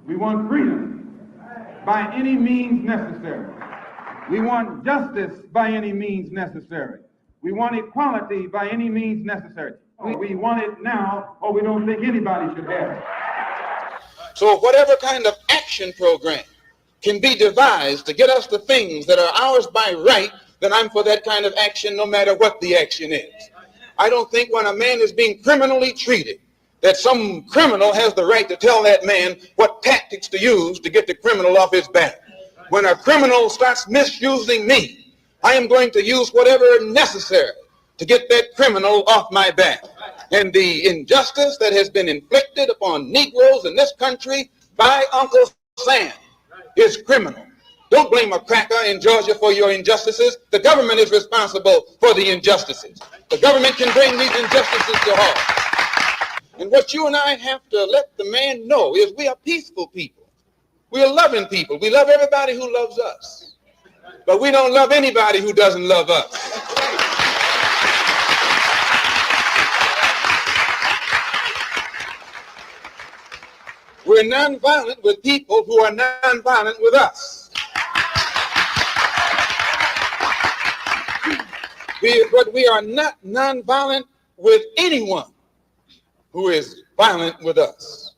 We want freedom by any means necessary. We want justice by any means necessary. We want equality by any means necessary. We want it now, or we don't think anybody should have it. So whatever kind of action program can be devised to get us the things that are ours by right, then I'm for that kind of action no matter what the action is. I don't think when a man is being criminally treated that some criminal has the right to tell that man what tactics to use to get the criminal off his back. When a criminal starts misusing me, I am going to use whatever is necessary to get that criminal off my back. And the injustice that has been inflicted upon Negroes in this country by Uncle Sam is criminal. Don't blame a cracker in Georgia for your injustices. The government is responsible for the injustices. The government can bring these injustices to halt. And what you and I have to let the man know is we are peaceful people. We are loving people. We love everybody who loves us. But we don't love anybody who doesn't love us. We're nonviolent with people who are nonviolent with us. But we are not nonviolent with anyone who is violent with us.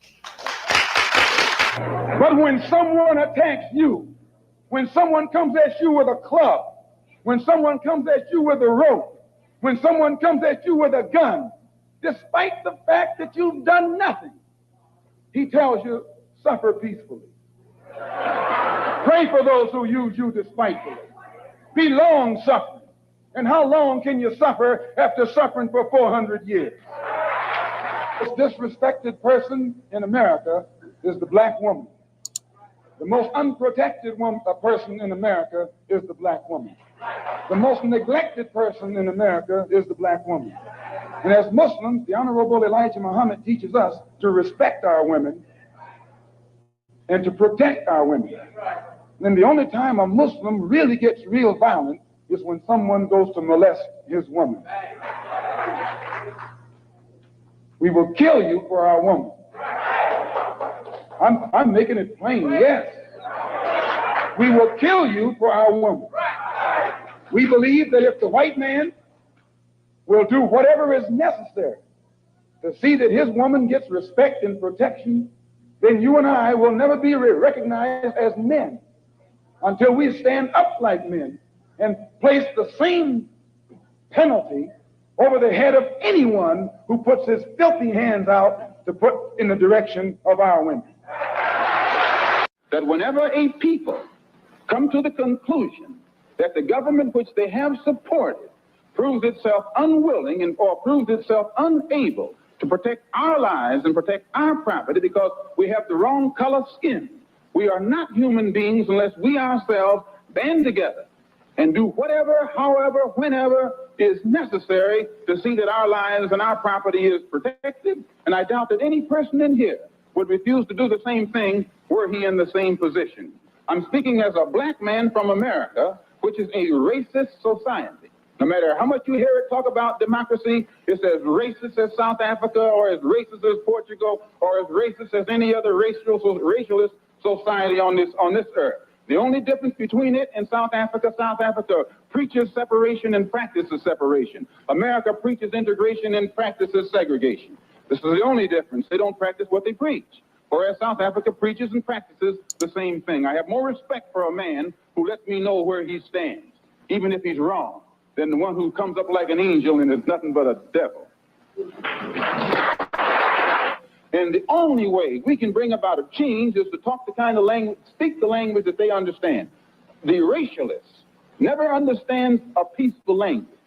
But when someone attacks you, when someone comes at you with a club, when someone comes at you with a rope, when someone comes at you with a gun, despite the fact that you've done nothing, he tells you, suffer peacefully. Pray for those who use you despitefully. Be long-suffering. And how long can you suffer after suffering for 400 years? The most disrespected person in America is the black woman. The most unprotected person in America is the black woman. The most neglected person in America is the black woman. And as Muslims, the Honorable Elijah Muhammad teaches us to respect our women and to protect our women. And the only time a Muslim really gets real violent is when someone goes to molest his woman. We will kill you for our woman. I'm making it plain, yes. We will kill you for our woman. We believe that if the white man will do whatever is necessary to see that his woman gets respect and protection, then you and I will never be recognized as men until we stand up like men and place the same penalty over the head of anyone who puts his filthy hands out to put in the direction of our women. That whenever a people come to the conclusion that the government which they have supported proves itself unwilling or proves itself unable to protect our lives and protect our property because we have the wrong color skin, we are not human beings unless we ourselves band together and do whatever, however, whenever is necessary to see that our lives and our property is protected. And I doubt that any person in here would refuse to do the same thing were he in the same position. I'm speaking as a black man from America, which is a racist society. No matter how much you hear it talk about democracy, it's as racist as South Africa or as racist as Portugal or as racist as any other racialist society on this earth. The only difference between it and South Africa preaches separation and practices separation. America preaches integration and practices segregation. This is the only difference. They don't practice what they preach. Whereas South Africa preaches and practices the same thing. I have more respect for a man who lets me know where he stands, even if he's wrong, than the one who comes up like an angel and is nothing but a devil. And the only way we can bring about a change is to talk the kind of language, speak the language that they understand. The racialist never understands a peaceful language.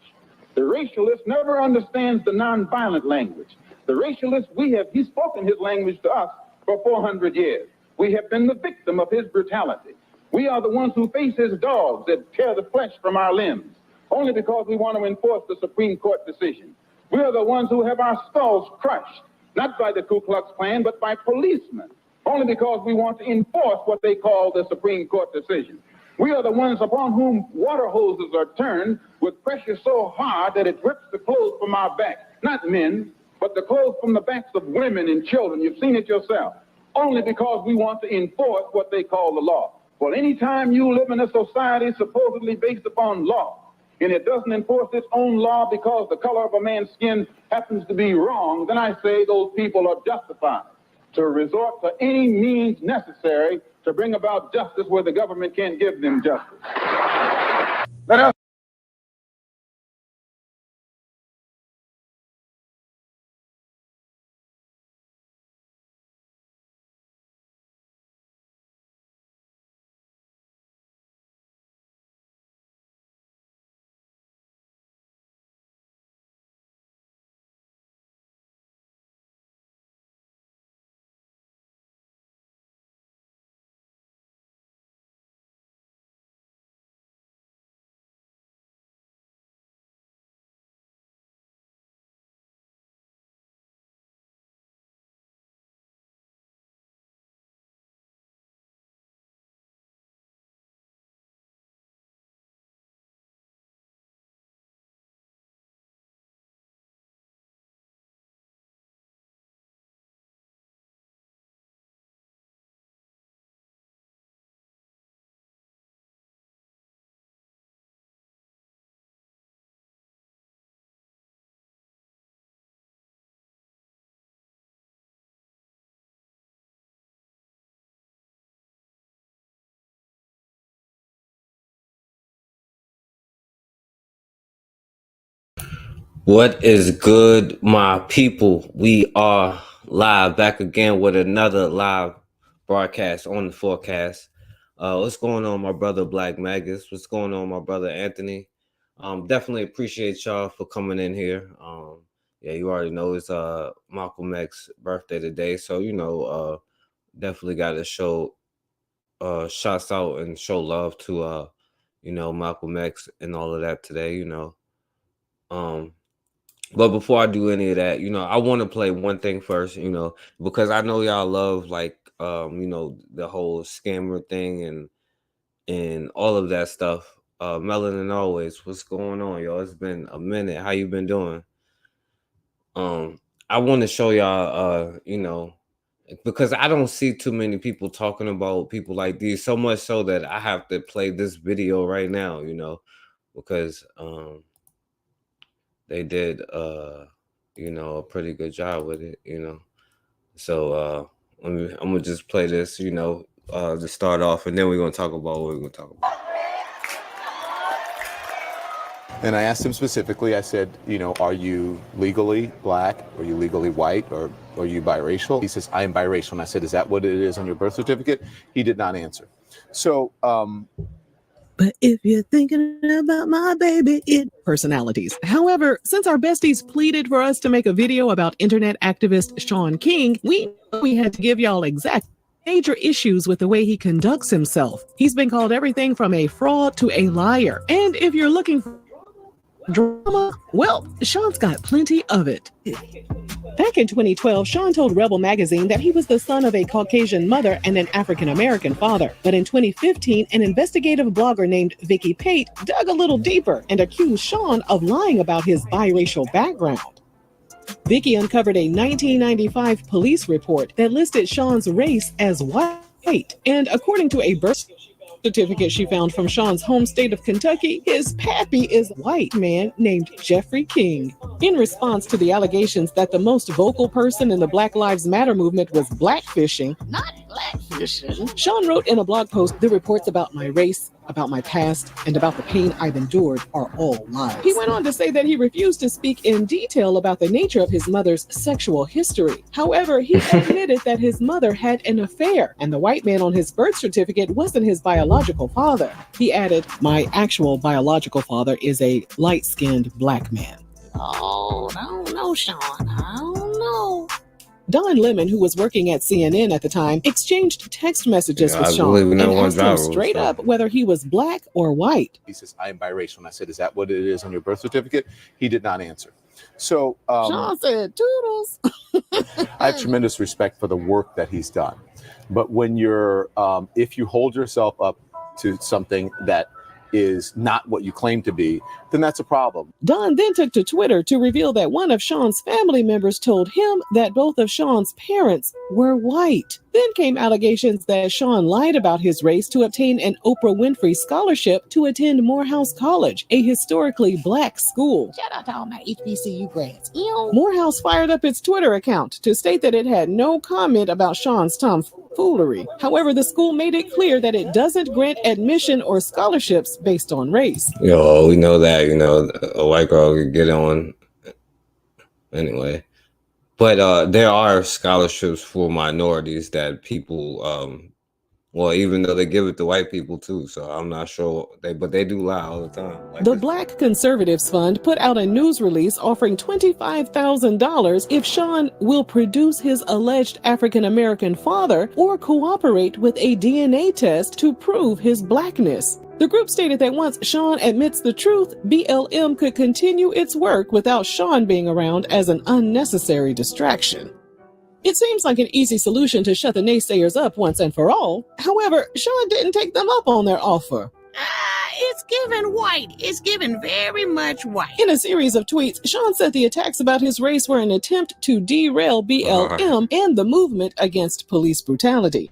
The racialist never understands the nonviolent language. The racialist, he's spoken his language to us for 400 years. We have been the victim of his brutality. We are the ones who face his dogs that tear the flesh from our limbs, only because we want to enforce the Supreme Court decision. We are the ones who have our skulls crushed, not by the Ku Klux Klan, but by policemen, only because we want to enforce what they call the Supreme Court decision. We are the ones upon whom water hoses are turned with pressure so hard that it rips the clothes from our back. Not men, but the clothes from the backs of women and children. You've seen it yourself. only because we want to enforce what they call the law. Well, anytime you live in a society supposedly based upon law, and it doesn't enforce its own law because the color of a man's skin happens to be wrong, then I say those people are justified to resort to any means necessary to bring about justice where the government can't give them justice. Let us What is good, my people? We are live back again with another live broadcast on the forecast. What's going on, my brother Black Magus? What's going on, my brother Anthony? Definitely appreciate y'all for coming in here. Yeah, you already know it's Malcolm X's birthday today, so definitely got to show shots out and show love to Malcolm X and all of that today. But before I do any of that, I want to play one thing first, because I know y'all love the whole scammer thing and all of that stuff. Melanin always, what's going on, y'all? It's been a minute. How you been doing? I want to show y'all, because I don't see too many people talking about people like these, so much so that I have to play this video right now, because they did a pretty good job with it, So I'm gonna just play this, to start off, and then we're gonna talk about what we're gonna talk about. And I asked him specifically, I said, are you legally black? Are you legally white? Or are you biracial? He says, I am biracial. And I said, is that what it is on your birth certificate? He did not answer. So, but if you're thinking about my baby, personalities. However, since our besties pleaded for us to make a video about internet activist Shaun King, we had to give y'all exact major issues with the way he conducts himself. He's been called everything from a fraud to a liar. And if you're looking for drama, well, Shaun's got plenty of it. Back in 2012, Shaun told Rebel magazine that he was the son of a Caucasian mother and an African-American father. But in 2015, an investigative blogger named Vicky Pate dug a little deeper and accused Shaun of lying about his biracial background. Vicky uncovered a 1995 police report that listed Shaun's race as white. And according to a birth certificate she found from Shaun's home state of Kentucky, his pappy is a white man named Jeffrey King. In response to the allegations that the most vocal person in the Black Lives Matter movement was blackfishing, not blackfishing, Shaun wrote in a blog post, "The reports about my race, about my past, and about the pain I've endured are all lies." He went on to say that he refused to speak in detail about the nature of his mother's sexual history. However, he admitted that his mother had an affair, and the white man on his birth certificate wasn't his biological father. He added, "My actual biological father is a light-skinned black man." Oh, I don't know, Shaun. I don't know. Don Lemon, who was working at CNN at the time, exchanged text messages with Shaun and asked him straight up whether he was black or white. He says, I am biracial. And I said, is that what it is on your birth certificate? He did not answer. So Shaun said, toodles. I have tremendous respect for the work that he's done. But when you're, if you hold yourself up to something that is not what you claim to be, then that's a problem. Don then took to Twitter to reveal that one of Shaun's family members told him that both of Shaun's parents were white. Then came allegations that Sean lied about his race to obtain an Oprah Winfrey scholarship to attend Morehouse College, a historically black school. Shout out to all my HBCU grads. Ew. Morehouse fired up its Twitter account to state that it had no comment about Sean's tomfoolery. However, the school made it clear that it doesn't grant admission or scholarships based on race. Yo, we know that, a white girl could get on anyway. But there are scholarships for minorities that people, even though they give it to white people too, so I'm not sure, but they do lie all the time. The Black Conservatives Fund put out a news release offering $25,000 if Sean will produce his alleged African-American father or cooperate with a DNA test to prove his blackness. The group stated that once Sean admits the truth, BLM could continue its work without Sean being around as an unnecessary distraction. It seems like an easy solution to shut the naysayers up once and for all. However, Sean didn't take them up on their offer. It's given white. It's given very much white. In a series of tweets, Sean said the attacks about his race were an attempt to derail BLM and the movement against police brutality.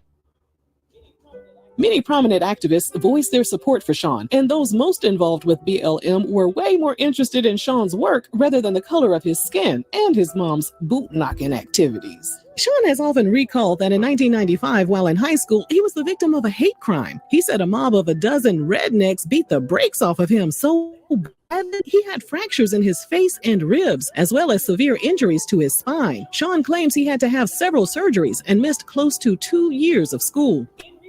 Many prominent activists voiced their support for Sean, and those most involved with BLM were way more interested in Sean's work rather than the color of his skin and his mom's boot-knocking activities. Sean has often recalled that in 1995, while in high school, he was the victim of a hate crime. He said a mob of a dozen rednecks beat the brakes off of him so bad that he had fractures in his face and ribs, as well as severe injuries to his spine. Sean claims he had to have several surgeries and missed close to 2 years of school.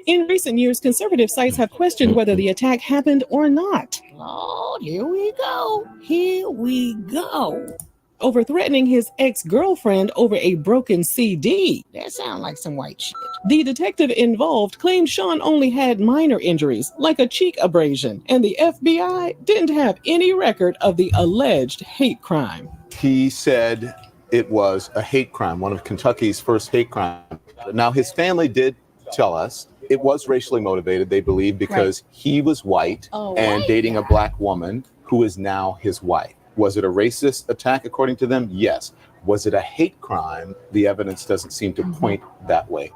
In recent years, conservative sites have questioned whether the attack happened or not. Lord, here we go. Here we go. Over threatening his ex-girlfriend over a broken CD. That sounds like some white shit. The detective involved claimed Sean only had minor injuries, like a cheek abrasion, and the FBI didn't have any record of the alleged hate crime. He said it was a hate crime, one of Kentucky's first hate crimes. Now, his family did tell us it was racially motivated, they believe, because he was white and dating a black woman who is now his wife. Was it a racist attack according to them? Yes. Was it a hate crime? The evidence doesn't seem to point that way.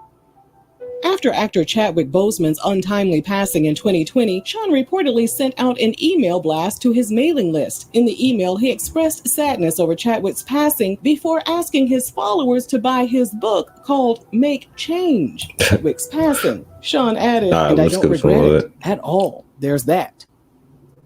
After actor Chadwick Boseman's untimely passing in 2020, Sean reportedly sent out an email blast to his mailing list. In the email, he expressed sadness over Chadwick's passing before asking his followers to buy his book called Make Change, Chadwick's Passing. Sean added, and I don't regret it at all. There's that.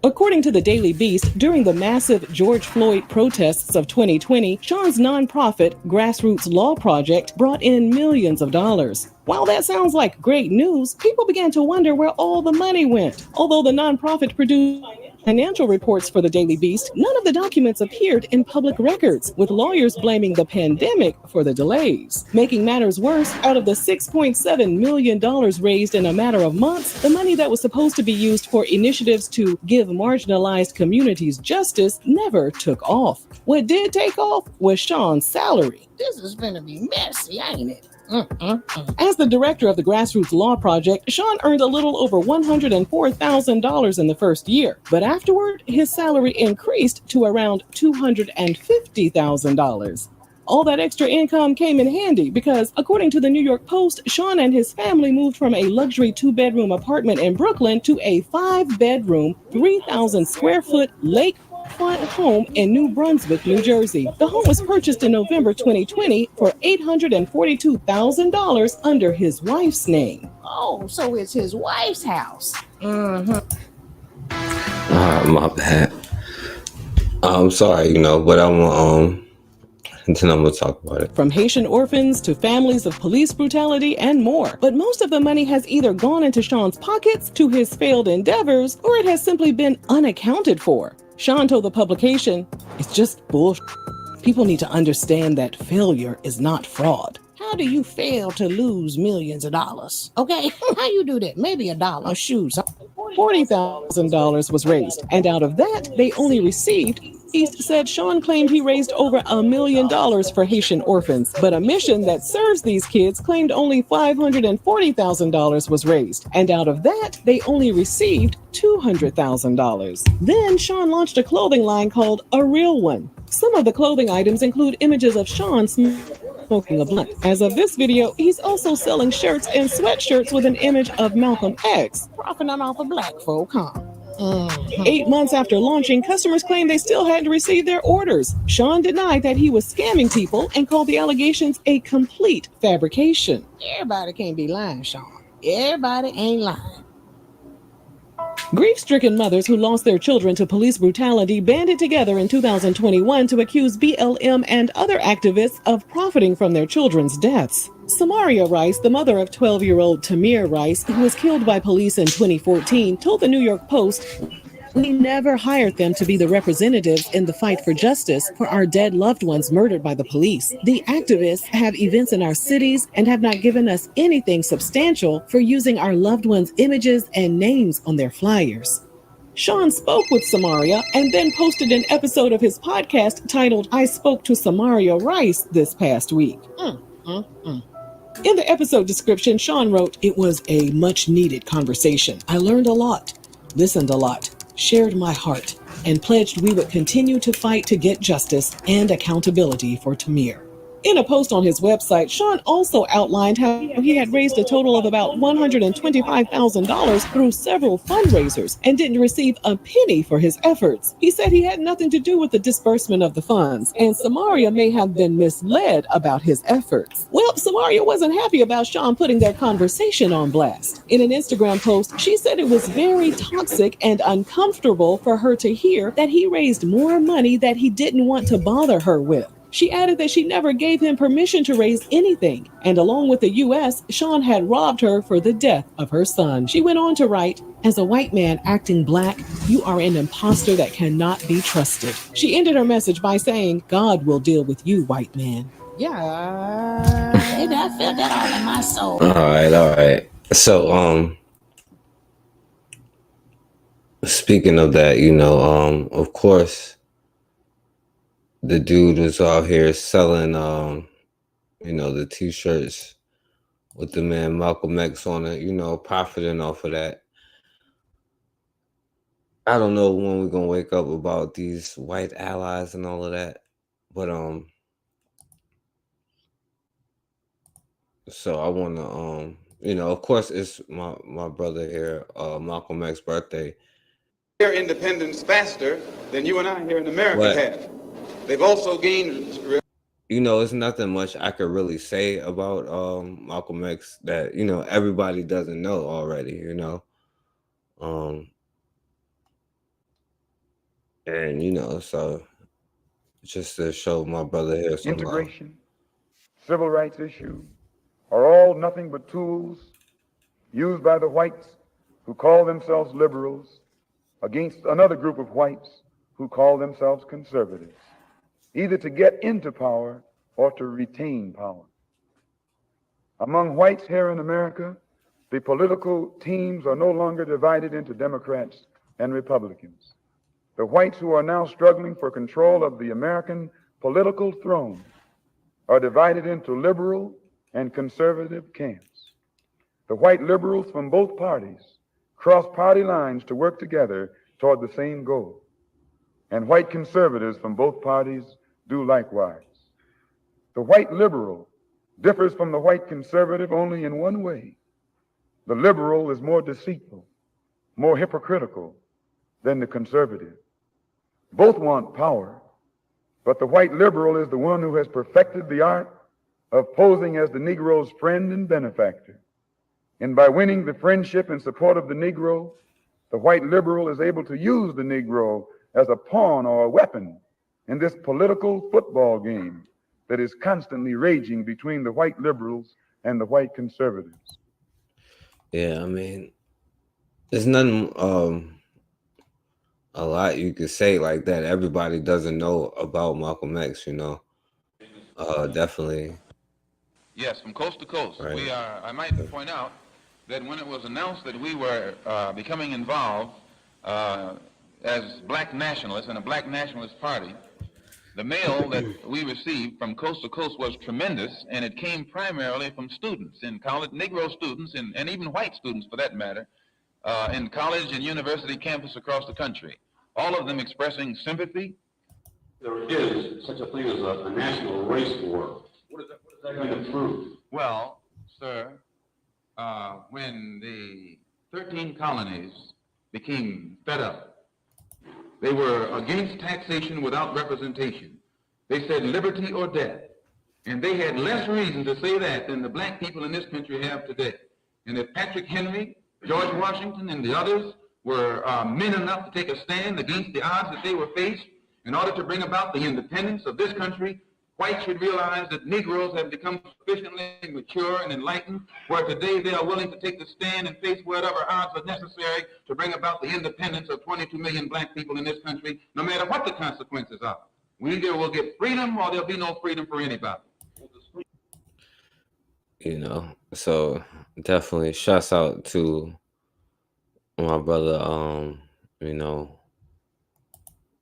According to the Daily Beast, during the massive George Floyd protests of 2020, Sean's nonprofit, Grassroots Law Project, brought in millions of dollars. While that sounds like great news, people began to wonder where all the money went. Although the nonprofit produced financial reports for the Daily Beast, none of the documents appeared in public records, with lawyers blaming the pandemic for the delays. Making matters worse, out of the $6.7 million raised in a matter of months, the money that was supposed to be used for initiatives to give marginalized communities justice never took off. What did take off was Sean's salary. This is gonna be messy, ain't it? As the director of the Grassroots Law Project, Sean earned a little over $104,000 in the first year, but afterward, his salary increased to around $250,000. All that extra income came in handy because, according to the New York Post, Sean and his family moved from a luxury 2-bedroom apartment in Brooklyn to a 5-bedroom, 3,000 square foot lakefront home in New Brunswick, New Jersey. The home was purchased in November 2020 for $842,000 under his wife's name. Oh, so it's his wife's house. My bad. I'm sorry, but I'm then I'm gonna talk about it. From Haitian orphans to families of police brutality and more. But most of the money has either gone into Sean's pockets, to his failed endeavors, or it has simply been unaccounted for. Sean told the publication, "It's just bullshit. People need to understand that failure is not fraud." How do you fail to lose millions of dollars? Okay, how you do that? Maybe $1. Shoes. $40,000 was raised, and out of that, they only received. East said Sean claimed he raised over $1 million for Haitian orphans, but a mission that serves these kids claimed only $540,000 was raised, and out of that, they only received $200,000. Then Sean launched a clothing line called A Real One. Some of the clothing items include images of Sean smoking a blunt. As of this video, he's also selling shirts and sweatshirts with an image of Malcolm X. Profiting off of black folk, huh? 8 months after launching, customers claimed they still hadn't received their orders. Sean denied that he was scamming people and called the allegations a complete fabrication. Everybody can't be lying, Sean. Everybody ain't lying. Grief-stricken mothers who lost their children to police brutality banded together in 2021 to accuse BLM and other activists of profiting from their children's deaths. Samaria Rice, the mother of 12-year-old Tamir Rice, who was killed by police in 2014, told the New York Post, "We never hired them to be the representatives in the fight for justice for our dead loved ones murdered by the police. The activists have events in our cities and have not given us anything substantial for using our loved ones' images and names on their flyers." Sean spoke with Samaria and then posted an episode of his podcast titled "I Spoke to Samaria Rice" this past week. In the episode description, Sean wrote, "It was a much-needed conversation. I learned a lot, listened a lot, shared my heart, and pledged we would continue to fight to get justice and accountability for Tamir." In a post on his website, Sean also outlined how he had raised a total of about $125,000 through several fundraisers and didn't receive a penny for his efforts. He said he had nothing to do with the disbursement of the funds, and Samaria may have been misled about his efforts. Well, Samaria wasn't happy about Sean putting their conversation on blast. In an Instagram post, she said it was very toxic and uncomfortable for her to hear that he raised more money that he didn't want to bother her with. She added that she never gave him permission to raise anything, and along with the U.S., Sean had robbed her for the death of her son. She went on to write, "As a white man acting black, you are an imposter that cannot be trusted." She ended her message by saying, "God will deal with you, white man." Yeah, I felt that all in my soul. All right. So, speaking of that, of course, the dude was out here selling, the t-shirts with the man Malcolm X on it, profiting off of that. I don't know when we're gonna wake up about these white allies and all of that, but so I want to of course it's my brother here, Malcolm X's birthday. Their independence faster than you and I here in America have. They've also gained. It's nothing much I could really say about Malcolm X that everybody doesn't know already. And so just to show my brother here some integration, civil rights issues are all nothing but tools used by the whites who call themselves liberals against another group of whites who call themselves conservatives, either to get into power or to retain power. Among whites here in America, the political teams are no longer divided into Democrats and Republicans. The whites who are now struggling for control of the American political throne are divided into liberal and conservative camps. The white liberals from both parties cross party lines to work together toward the same goal, and white conservatives from both parties do likewise. The white liberal differs from the white conservative only in one way. The liberal is more deceitful, more hypocritical than the conservative. Both want power, but the white liberal is the one who has perfected the art of posing as the Negro's friend and benefactor. And by winning the friendship and support of the Negro, the white liberal is able to use the Negro as a pawn or a weapon in this political football game that is constantly raging between the white liberals and the white conservatives. Yeah, there's nothing a lot you could say like that. Everybody doesn't know about Malcolm X, definitely. Yes, from coast to coast. Right. We are. I might point out that when it was announced that we were becoming involved as black nationalists in a black nationalist party, the mail that we received from coast to coast was tremendous, and it came primarily from students in college, Negro students, and even white students for that matter, in college and university campus across the country. All of them expressing sympathy. There is such a thing as a national race war. What is that? Well, sir, when the 13 colonies became fed up, they were against taxation without representation. They said liberty or death. And they had less reason to say that than the black people in this country have today. And if Patrick Henry, George Washington, and the others were men enough to take a stand against the odds that they were faced in order to bring about the independence of this country, whites should realize that Negroes have become sufficiently mature and enlightened where today they are willing to take the stand and face whatever odds are necessary to bring about the independence of 22 million black people in this country, no matter what the consequences are. We either will get freedom or there'll be no freedom for anybody. You know, so definitely shouts out to my brother. You know,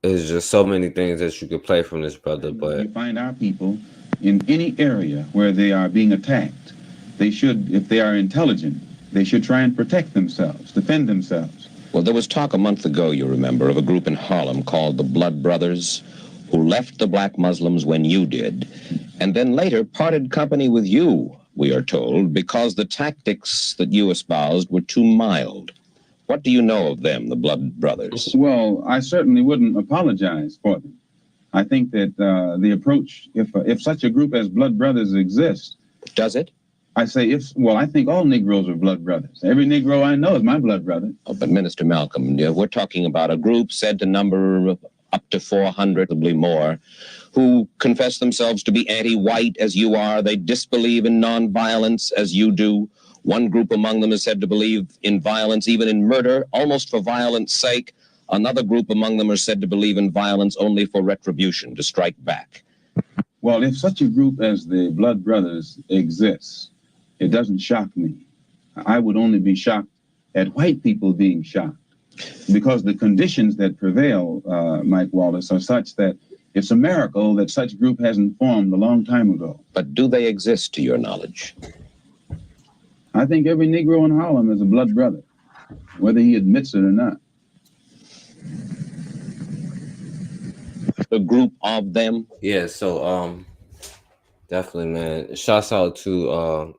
there's just so many things that you could play from this brother, but you find our people in any area where they are being attacked, they should, if they are intelligent, they should try and protect themselves, defend themselves. Well, there was talk a month ago, you remember, of a group in Harlem called the Blood Brothers, who left the black Muslims when you did, and then later parted company with you, we are told, because the tactics that you espoused were too mild. What do you know of them, the Blood Brothers? Well, I certainly wouldn't apologize for them. I think that the approach, if such a group as Blood Brothers exists. Does it? I say I think all Negroes are blood brothers. Every Negro I know is my blood brother. Oh, but Minister Malcolm, we're talking about a group said to number up to 400, probably more, who confess themselves to be anti-white as you are. They disbelieve in nonviolence as you do. One group among them is said to believe in violence, even in murder, almost for violence sake. Another group among them are said to believe in violence only for retribution, to strike back. Well, if such a group as the Blood Brothers exists, it doesn't shock me. I would only be shocked at white people being shocked, because the conditions that prevail, Mike Wallace, are such that it's a miracle that such group hasn't formed a long time ago. But do they exist to your knowledge? I think every Negro in Harlem is a blood brother, whether he admits it or not. A group of them? yeah, so definitely, man. Shouts out to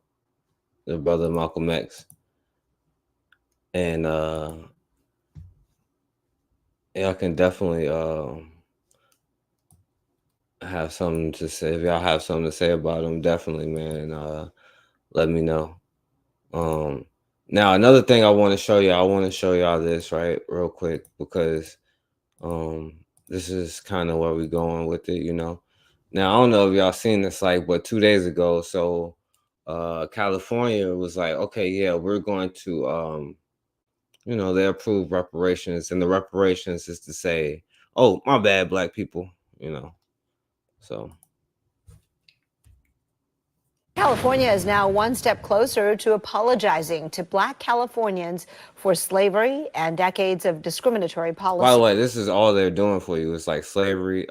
the brother Malcolm X. And y'all can definitely have something to say. If y'all have something to say about them, definitely, man, let me know. Now another thing I want to show y'all this right real quick, because this is kind of where we're going with it, you know. Now I don't know if y'all seen this, like, but 2 days ago, so California was like, okay, yeah, we're going to you know, they approved reparations, and the reparations is to say, oh, my bad, black people, you know. So California is now one step closer to apologizing to black Californians for slavery and decades of discriminatory policy. by the way, this is all they're doing for you. It's like slavery,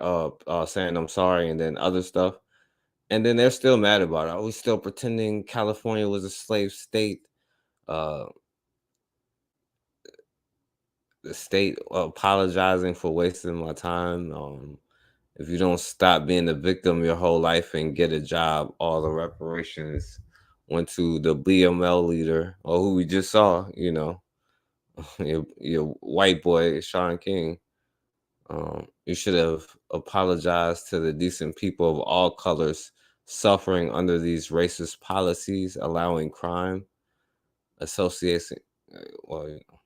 saying I'm sorry, and then other stuff. And then they're still mad about it. Are we still pretending California was a slave state? The state apologizing for wasting my time. If you don't stop being a victim your whole life and get a job, all the reparations went to the BML leader, or who we just saw, you know, your white boy, Shaun King. You should have apologized to the decent people of all colors suffering under these racist policies, allowing crime, association. Well, you know.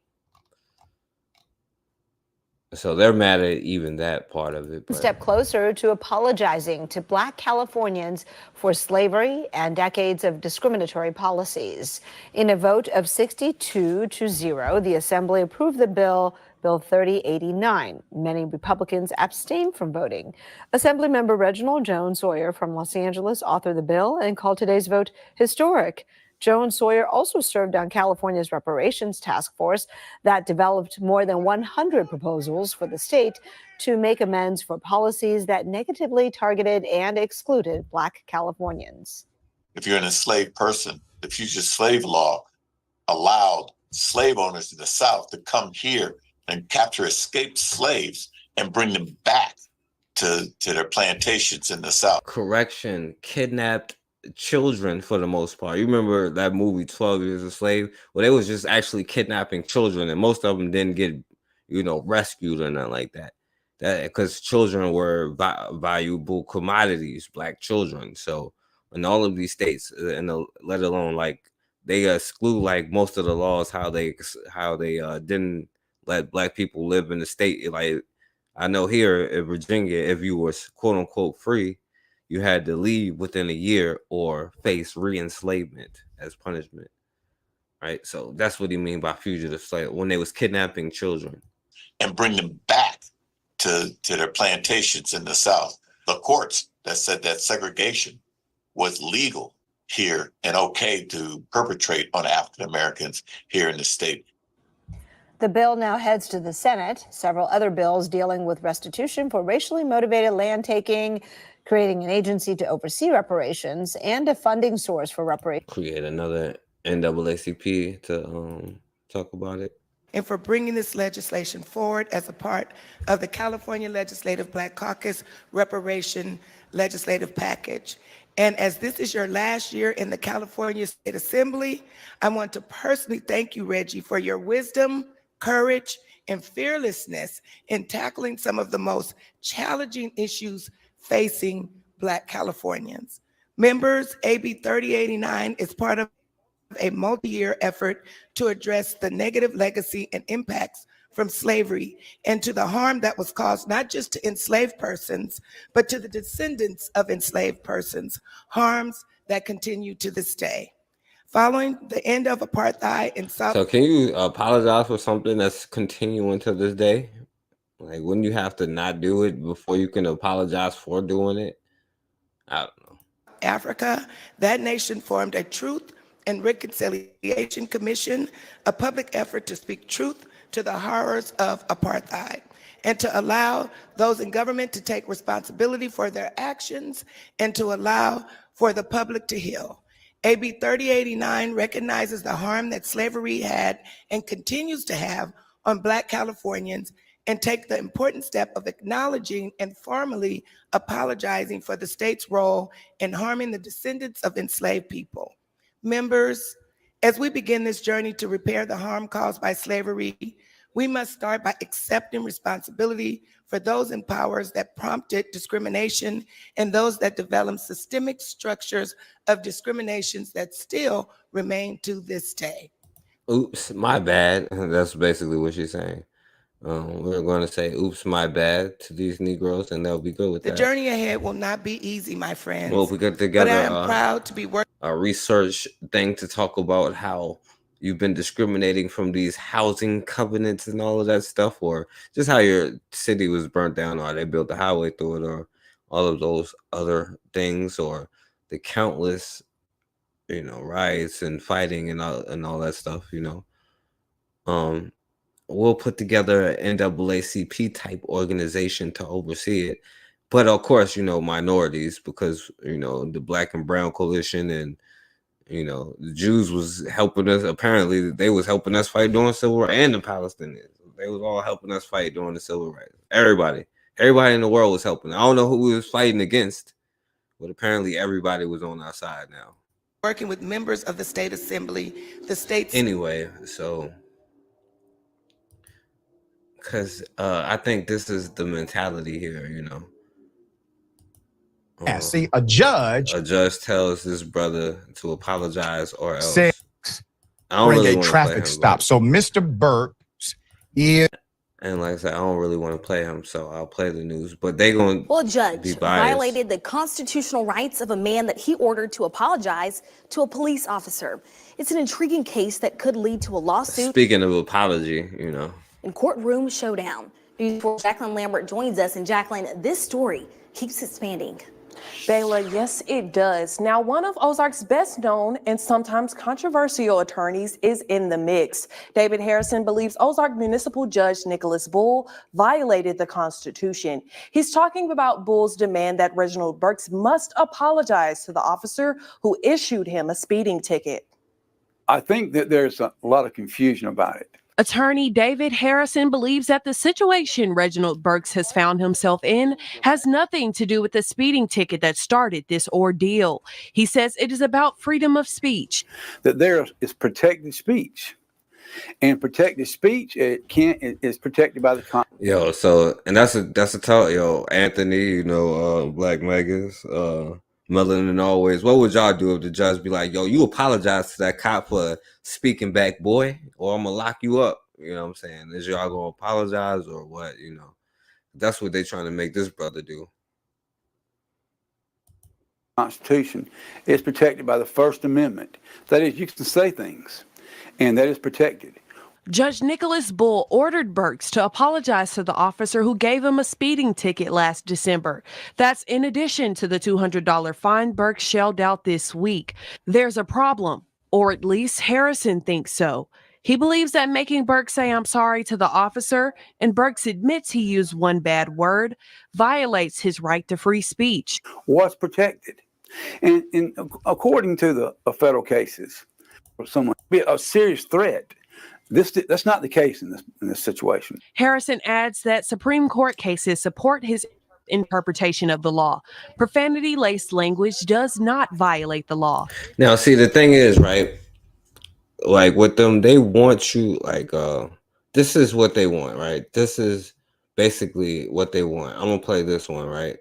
So they're mad at even that part of it. One step closer to apologizing to black Californians for slavery and decades of discriminatory policies. In a vote of 62-0, the Assembly approved the Bill 3089. Many Republicans abstained from voting. Assemblymember Reginald Jones Sawyer from Los Angeles authored the bill and called today's vote historic. Jones Sawyer also served on California's reparations task force that developed more than 100 proposals for the state to make amends for policies that negatively targeted and excluded black Californians. If you're an enslaved person, the fugitive slave law allowed slave owners in the South to come here and capture escaped slaves and bring them back to their plantations in the South. Correction, kidnapped children for the most part. You remember that movie 12 Years a Slave? Well, they was just actually kidnapping children, and most of them didn't get, rescued or nothing like that. That because children were valuable commodities, black children. So in all of these states, and let alone like they exclude like most of the laws how they didn't let black people live in the state. Like I know here in Virginia, if you were quote unquote free, you had to leave within a year or face re-enslavement as punishment. Right. So that's what he mean by fugitive slave when they was kidnapping children and bring them back to their plantations in the South. The courts that said that segregation was legal here and okay to perpetrate on African Americans here in the state. The bill now heads to the Senate. Several other bills dealing with restitution for racially motivated land taking, creating an agency to oversee reparations, and a funding source for reparations. Create another NAACP to talk about it. And for bringing this legislation forward as a part of the California Legislative Black Caucus Reparation Legislative Package. And as this is your last year in the California State Assembly, I want to personally thank you, Reggie, for your wisdom, courage, and fearlessness in tackling some of the most challenging issues facing Black Californians. Members, AB 3089 is part of a multi-year effort to address the negative legacy and impacts from slavery and to the harm that was caused not just to enslaved persons, but to the descendants of enslaved persons, harms that continue to this day. Following the end of apartheid in South... So can you apologize for something that's continuing to this day? Like, wouldn't you have to not do it before you can apologize for doing it? I don't know. Africa, that nation formed a Truth and Reconciliation Commission, a public effort to speak truth to the horrors of apartheid and to allow those in government to take responsibility for their actions and to allow for the public to heal. AB 3089 recognizes the harm that slavery had and continues to have on Black Californians and take the important step of acknowledging and formally apologizing for the state's role in harming the descendants of enslaved people. Members, as we begin this journey to repair the harm caused by slavery, we must start by accepting responsibility for those in powers that prompted discrimination and those that developed systemic structures of discriminations that still remain to this day. Oops, my bad. That's basically what she's saying. We're going to say, oops, my bad to these Negroes, and they'll be good with that. The journey ahead will not be easy, my friends. Well, we got together but I am proud to be working a research thing to talk about how you've been discriminating from these housing covenants and all of that stuff, or just how your city was burnt down, or they built a highway through it, or all of those other things, or the countless, riots and fighting and all that stuff, We'll put together an NAACP type organization to oversee it. But of course, minorities, because, the Black and Brown Coalition and, the Jews was helping us. Apparently, they was helping us fight during civil rights, and the Palestinians. They was all helping us fight during the civil rights. Everybody in the world was helping. I don't know who we was fighting against, but apparently everybody was on our side now. Working with members of the State Assembly, the state's... Anyway, so... Because I think this is the mentality here, Yeah, see, a judge tells this brother to apologize or else. I don't really a traffic stop. So Mr. Burke is... And like I said, I don't really want to play him, so I'll play the news. But they going to judge violated the constitutional rights of a man that he ordered to apologize to a police officer. It's an intriguing case that could lead to a lawsuit. Speaking of apology, In courtroom showdown. News 4 Jacqueline Lambert joins us. And Jacqueline, this story keeps expanding. Bayla, yes, it does. Now, one of Ozark's best known and sometimes controversial attorneys is in the mix. David Harrison believes Ozark Municipal Judge Nicholas Bull violated the Constitution. He's talking about Bull's demand that Reginald Burks must apologize to the officer who issued him a speeding ticket. I think that there's a lot of confusion about it. Attorney David Harrison believes that the situation Reginald Burks has found himself in has nothing to do with the speeding ticket that started this ordeal. He says it is about freedom of speech. That there is protected speech, and protected speech is protected by the Yo, so and that's a talk, yo, Anthony, Black Megas, Melanin always. What would y'all do if the judge be like, yo, you apologize to that cop for speaking back, boy, or I'm gonna lock you up? You know what I'm saying? Is y'all gonna apologize or what? That's what they trying to make this brother do. Constitution is protected by the First Amendment. That is, you can say things, and that is protected. Judge Nicholas Bull ordered Burks to apologize to the officer who gave him a speeding ticket last December. That's in addition to the $200 fine Burks shelled out this week. There's a problem, or at least Harrison thinks so. He believes that making Burks say I'm sorry to the officer, and Burks admits he used one bad word, violates his right to free speech. What's protected? And according to the federal cases, for someone to be a serious threat, that's not the case in this situation. Harrison adds that Supreme Court cases support his interpretation of the law. Profanity-laced language does not violate the law. Now, see, the thing is, right? Like with them, they want you this is what they want, right? This is basically what they want. I'm gonna play this one, right?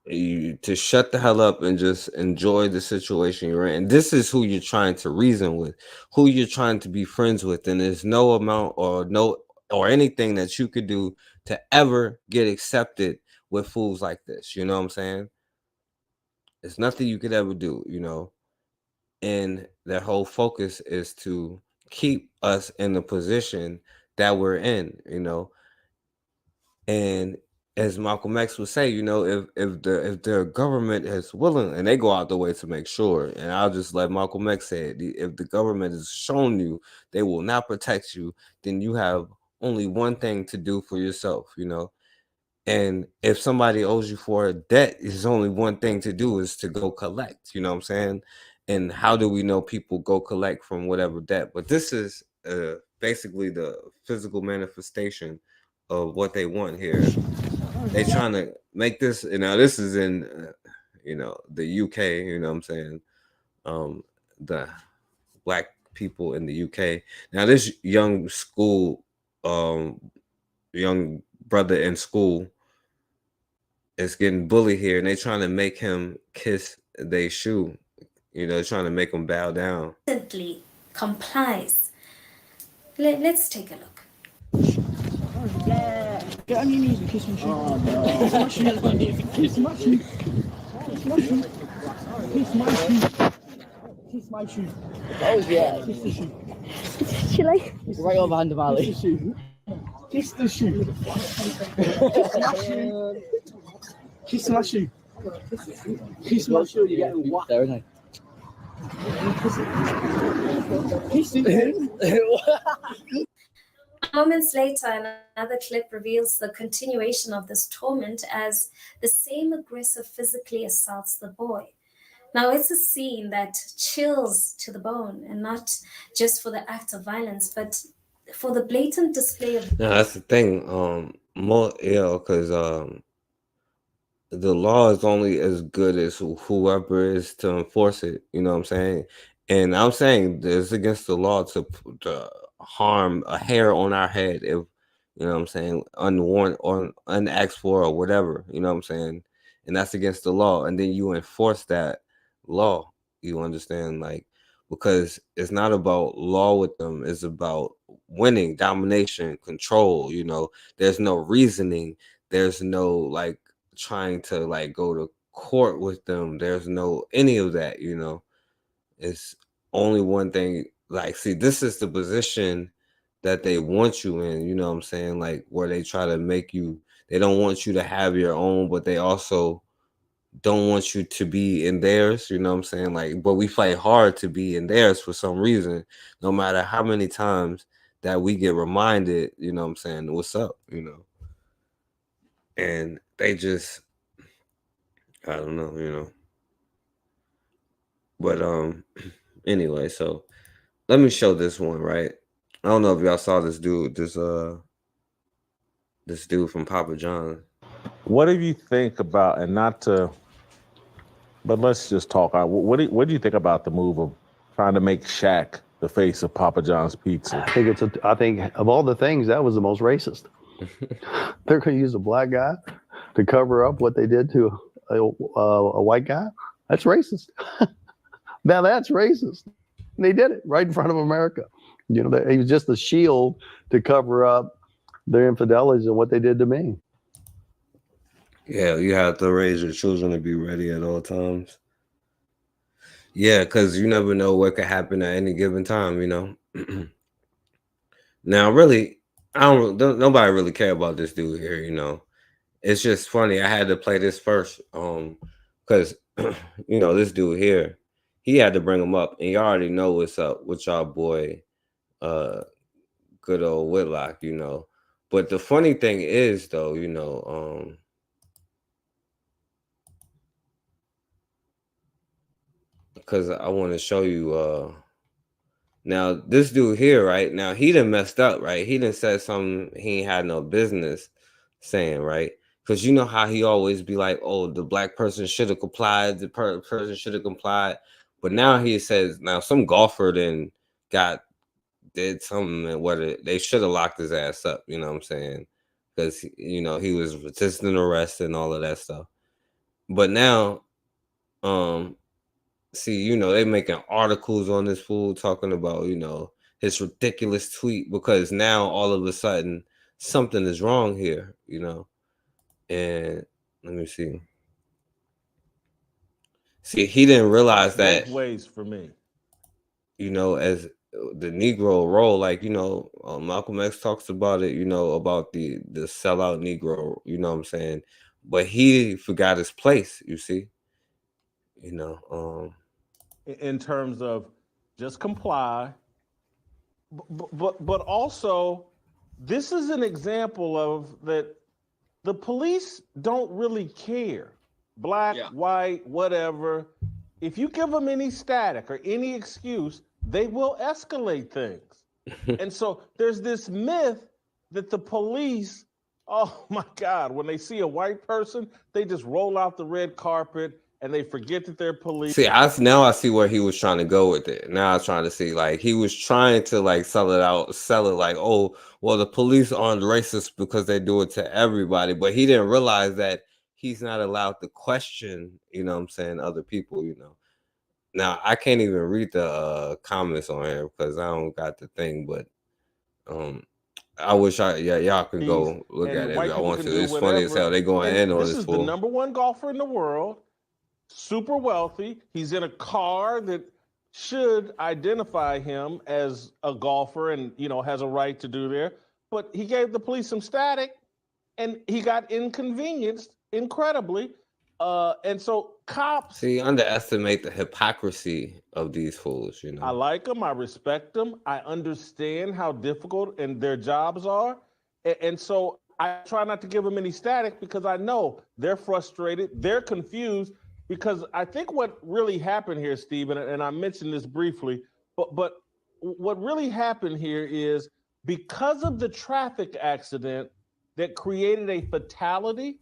You to shut the hell up and just enjoy the situation you're in. And this is who you're trying to reason with, who you're trying to be friends with, and there's no amount or anything that you could do to ever get accepted with fools like this. You know what I'm saying? There's nothing you could ever do, and their whole focus is to keep us in the position that we're in, and as Malcolm X would say, if their government is willing, and they go out the way to make sure, and I'll just let Malcolm X say it, if the government has shown you they will not protect you, then you have only one thing to do for yourself, and if somebody owes you for a debt, there's only one thing to do is to go collect, you know what I'm saying? And how do we know people go collect from whatever debt? But this is basically the physical manifestation of what they want here. They trying to make this, this is in, the UK, you know what I'm saying? The black people in the UK. Now, this young brother in school is getting bullied here, and they trying to make him kiss their shoe. Trying to make him bow down. Simply complies. Let's take a look. Get on your knees and kiss my shoe. Kiss my shoe. Kiss my shoe. Kiss my shoe. Kiss my shoe. Kiss my shoe. Oh yeah. Kiss the shoe. Should I? Kiss right over hand of Ali. Kiss the shoe. Kiss the shoe. Kiss my shoe. Kiss my shoe. Kiss my shoe. You're getting whacked there, isn't it? Kiss it. Moments later, another clip reveals the continuation of this torment as the same aggressor physically assaults the boy. Now, it's a scene that chills to the bone, and not just for the act of violence, but for the blatant display of... Now, that's the thing. Because the law is only as good as whoever is to enforce it. You know what I'm saying? And I'm saying it's against the law to harm a hair on our head if, unwarranted or unasked for or whatever, you know what I'm saying? And that's against the law. And then you enforce that law, you understand? Because it's not about law with them. It's about winning, domination, control, There's no reasoning. There's no, trying to, go to court with them. There's no any of that, It's only one thing. See, this is the position that they want you in, you know what I'm saying? Where they try to make you, they don't want you to have your own, but they also don't want you to be in theirs, you know what I'm saying? But we fight hard to be in theirs for some reason, no matter how many times that we get reminded, you know what I'm saying, what's up, And they just, I don't know, But anyway, so let me show this one, right? I don't know if y'all saw this dude, this dude from Papa John. What do you think about, and not to, but let's just talk. What do you think about the move of trying to make Shaq the face of Papa John's Pizza? I think of all the things, that was the most racist. They're going to use a black guy to cover up what they did to a white guy. That's racist. Now that's racist. And they did it right in front of America. You know, it was just a shield to cover up their infidelities and what they did to me. Yeah, you have to raise your children to be ready at all times. Yeah, because you never know what could happen at any given time, you know. Now, really, nobody really care about this dude here, you know. It's just funny. I had to play this first, because you know, this dude here, he had to bring him up, and you already know what's up with y'all boy, good old Whitlock, you know. But the funny thing is, though, you know, because I want to show you, now this dude here, right now, he done messed up, right? He done said something he ain't had no business saying, right? Because you know how he always be like, oh, the black person should have complied, the person should have complied. But now he says, now some golfer then did something, and what they should have locked his ass up, you know what I'm saying? Because, you know, he was resisting arrest and all of that stuff. But now, see, you know, they making articles on this fool talking about, you know, his ridiculous tweet, because now all of a sudden something is wrong here, you know. And let me see. See, he didn't realize that Both ways for me. You know, as the Negro role, like, you know, Malcolm X talks about it, you know, about the sellout Negro, you know what I'm saying? But he forgot his place, you see, you know. In terms of just comply, but also this is an example of that the police don't really care, black, white, whatever. If you give them any static or any excuse, they will escalate things. And so there's this myth that the police, oh my God, when they see a white person, they just roll out the red carpet and they forget that they're police. See, now I see where he was trying to go with it. Now I'm trying to see, like, he was trying to like sell it like, oh, well, the police aren't racist because they do it to everybody. But he didn't realize that he's not allowed to question, you know what I'm saying, other people, you know. Now I can't even read the comments on here because I don't got the thing, but I wish y'all could go look at it if y'all want to. It's funny as hell. They going in on this is fool. The number one golfer in the world, super wealthy. He's in a car that should identify him as a golfer and, you know, has a right to do there. But he gave the police some static and he got inconvenienced incredibly. And so cops... See, you underestimate the hypocrisy of these fools, you know. I like them. I respect them. I understand how difficult and their jobs are. And so I try not to give them any static because I know they're frustrated. They're confused because I think what really happened here, Stephen, and I mentioned this briefly, but what really happened here is because of the traffic accident that created a fatality,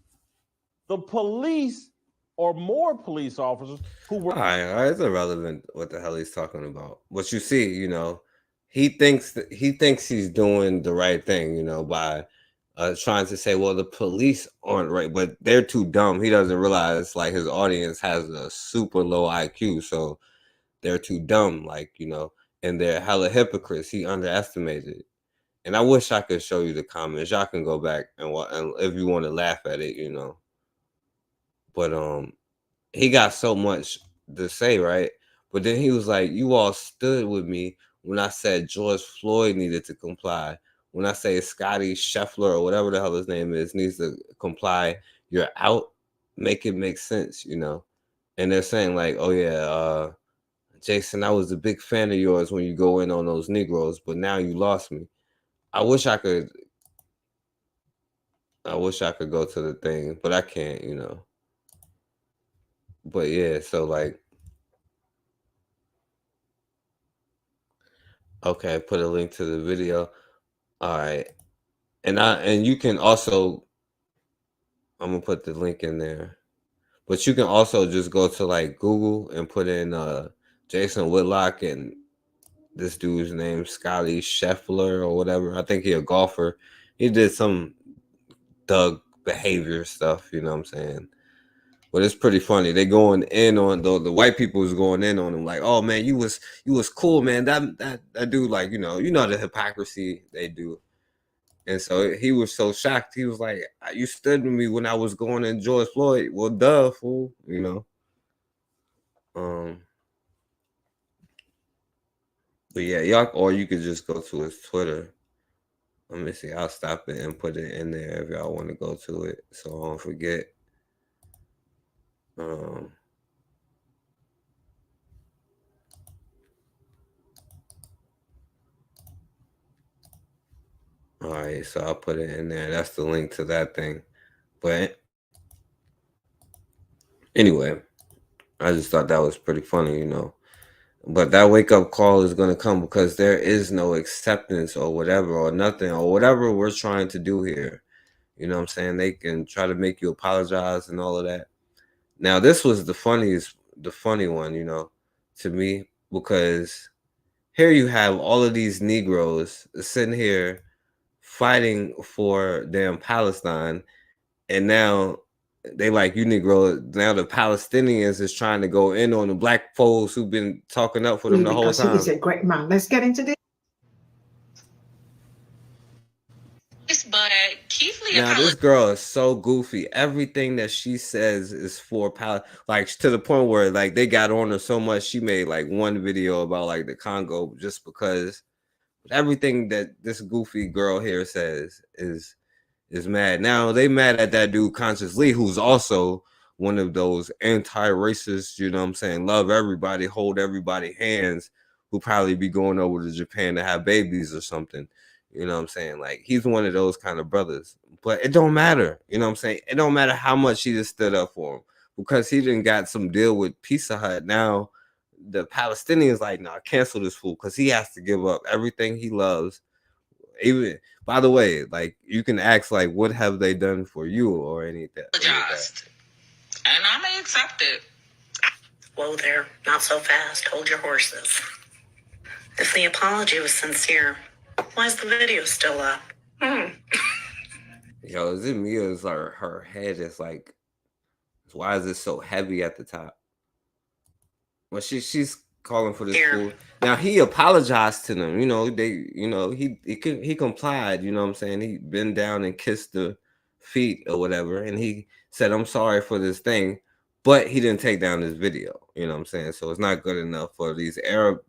the police or more police officers who were... All right, it's irrelevant what the hell he's talking about. But you see, you know, he thinks he's doing the right thing, you know, by trying to say, well, the police aren't right, but they're too dumb. He doesn't realize, like, his audience has a super low IQ, so they're too dumb, like, you know, and they're hella hypocrites. He underestimated it. And I wish I could show you the comments. Y'all can go back and if you want to laugh at it, you know. But he got so much to say, right? But then he was like, you all stood with me when I said George Floyd needed to comply. When I say Scotty Scheffler or whatever the hell his name is needs to comply, you're out. Make it make sense, you know? And they're saying like, oh yeah, Jason, I was a big fan of yours when you go in on those Negroes, but now you lost me. I wish I could go to the thing, but I can't, you know. But yeah, so like, Okay, put a link to the video. All right. And you can also, I'm gonna put the link in there. But you can also just go to like Google and put in Jason Whitlock and this dude's name, Scotty Scheffler or whatever. I think he a golfer. He did some thug behavior stuff, you know what I'm saying? But it's pretty funny. They going in on the white people was going in on him like, oh man, you was cool, man. That dude, like, you know the hypocrisy they do. And so he was so shocked. He was like, you stood with me when I was going in George Floyd. Well, duh, fool, you know. But yeah, y'all, or you could just go to his Twitter. Let me see. I'll stop it and put it in there if y'all want to go to it, so I don't forget. All right, so I'll put it in there. That's the link to that thing. But anyway, I just thought that was pretty funny, you know. But that wake up call is going to come because there is no acceptance or whatever or nothing or whatever we're trying to do here. You know what I'm saying? They can try to make you apologize and all of that. Now, this was the funny one, you know, to me, because here you have all of these Negroes sitting here fighting for damn Palestine, and now they like, you Negro, now the Palestinians is trying to go in on the black folks who've been talking up for them the whole Because time. he is a great man. Let's get into this. But Keith Lee, Now this girl is so goofy. Everything that she says is for like to the point where like they got on her so much she made like one video about like the Congo just because everything that this goofy girl here says is mad. Now they mad at that dude Conscious Lee, who's also one of those anti-racist, you know what I'm saying, love everybody, hold everybody hands, who probably be going over to Japan to have babies or something. You know what I'm saying? Like, he's one of those kind of brothers. But it don't matter. You know what I'm saying? It don't matter how much she just stood up for him. Because he didn't got some deal with Pizza Hut. Now, the Palestinians like, nah, cancel this fool. Because he has to give up everything he loves. Even, by the way, like, you can ask, like, what have they done for you or anything? apologized, and I may accept it. Whoa there, not so fast. Hold your horses. If the apology was sincere, why is the video still up? Yo, is it me or is her head is like, why is it so heavy at the top? Well, she's calling for this fool. Now he apologized to them. You know, he complied, you know what I'm saying? He bent down and kissed the feet or whatever, and he said, I'm sorry for this thing, but he didn't take down this video, you know what I'm saying? So it's not good enough for these Arab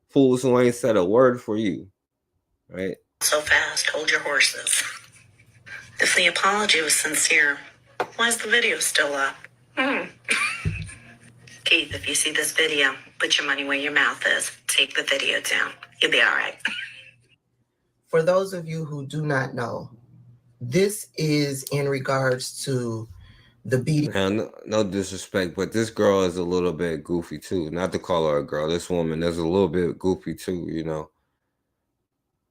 fools who ain't said a word for you, right? So fast, hold your horses. If the apology was sincere, why is the video still up? Keith, if you see this video, put your money where your mouth is. Take the video down. You'll be all right. For those of you who do not know, this is in regards to the beating. Now, no disrespect, but this girl is a little bit goofy too. Not to call her a girl. This woman is a little bit goofy too, you know.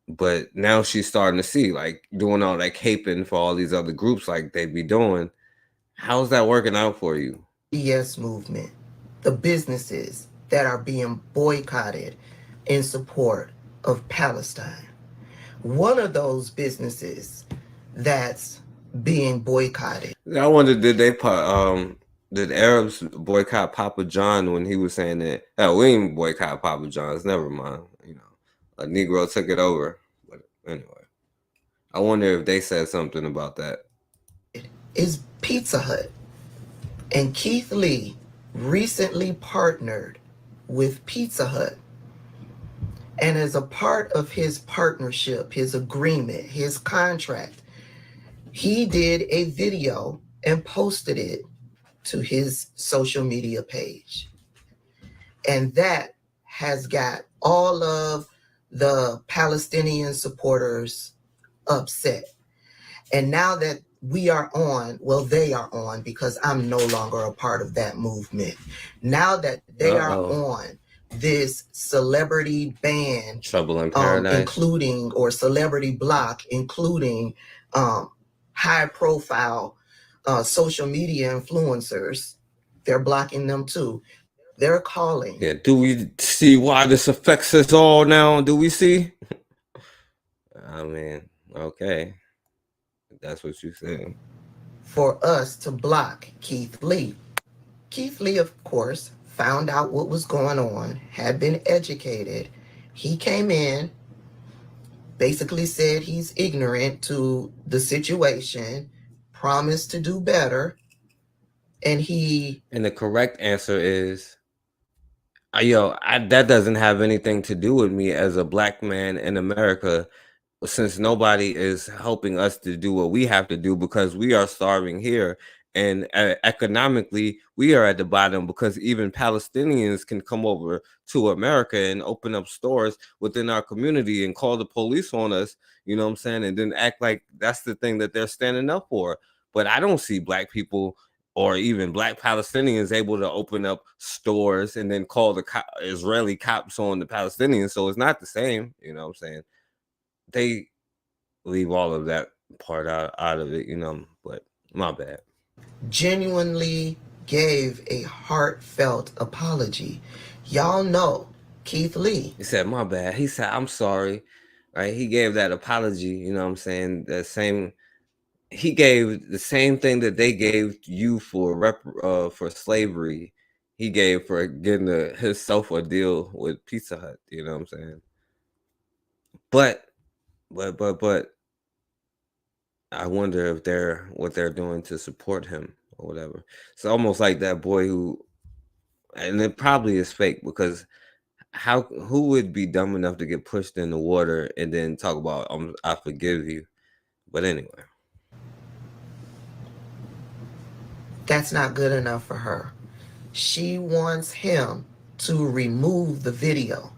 But now she's starting to see, like, doing all that caping for all these other groups like they be doing. How's that working out for you? BS movement, the businesses that are being boycotted in support of Palestine. One of those businesses that's being boycotted. I wonder, did Arabs boycott Papa John when he was saying that? Oh, we didn't boycott Papa John's. Never mind. You know, a Negro took it over. But anyway, I wonder if they said something about that. Is Pizza Hut. And Keith Lee recently partnered with Pizza Hut. And as a part of his partnership, his agreement, his contract, he did a video and posted it to his social media page. And that has got all of the Palestinian supporters upset. And now that we are on, well, they are on, because I'm no longer a part of that movement. Now that they are on this celebrity ban, Trouble in Paradise. including, or celebrity block, including high profile social media influencers. They're blocking them too. They're calling. Yeah, do we see why this affects us all now? Do we see? I mean, okay. That's what you said. For us to block Keith Lee. Keith Lee, of course, found out what was going on, had been educated. He came in, basically said he's ignorant to the situation, promised to do better, and the correct answer is, that doesn't have anything to do with me as a black man in America, since nobody is helping us to do what we have to do, because we are starving here. And economically, we are at the bottom, because even Palestinians can come over to America and open up stores within our community and call the police on us, you know what I'm saying? And then act like that's the thing that they're standing up for. But I don't see black people or even black Palestinians able to open up stores and then call the Israeli cops on the Palestinians. So it's not the same, you know what I'm saying? They leave all of that part out of it, you know, but my bad. genuinely gave a heartfelt apology. Y'all know Keith Lee. He said, my bad. He said, I'm sorry. Right? He gave that apology, you know what I'm saying? He gave the same thing that they gave you for slavery. He gave for getting himself a deal with Pizza Hut, you know what I'm saying? But I wonder if what they're doing to support him or whatever. It's almost like that boy and it probably is fake, because who would be dumb enough to get pushed in the water and then talk about I forgive you? But anyway, that's not good enough for her. She wants him to remove the video,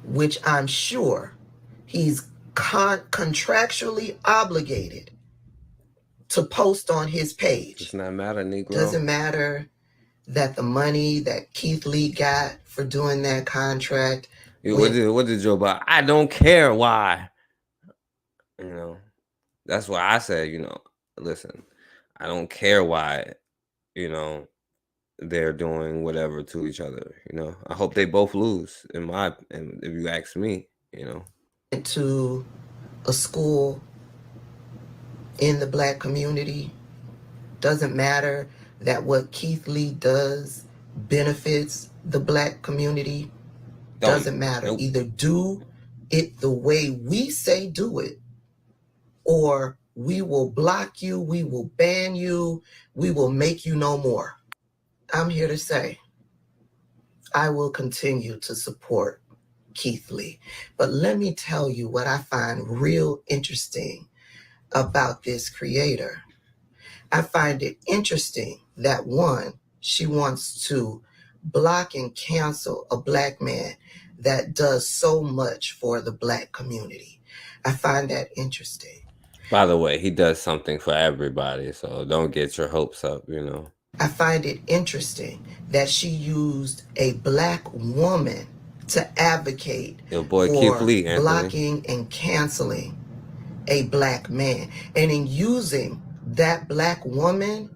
which I'm sure he's contractually obligated to post on his page. Does not matter, Negro. Doesn't matter that the money that Keith Lee got for doing that contract. What did Joe Biden? I don't care why. You know, that's why I said, listen, I don't care why, they're doing whatever to each other. I hope they both lose. And if you ask me, to a school in the black community. Doesn't matter that what Keith Lee does benefits the black community. Doesn't matter. Nope. Either do it the way we say do it, or we will block you, we will ban you, we will make you no more. I'm here to say I will continue to support Keith Lee. But let me tell you what I find real interesting about this creator. I find it interesting that, one, she wants to block and cancel a black man that does so much for the black community. I find that interesting. By the way, he does something for everybody, so don't get your hopes up, I find it interesting that she used a black woman to advocate for Keith Lee, blocking and canceling a black man. And in using that black woman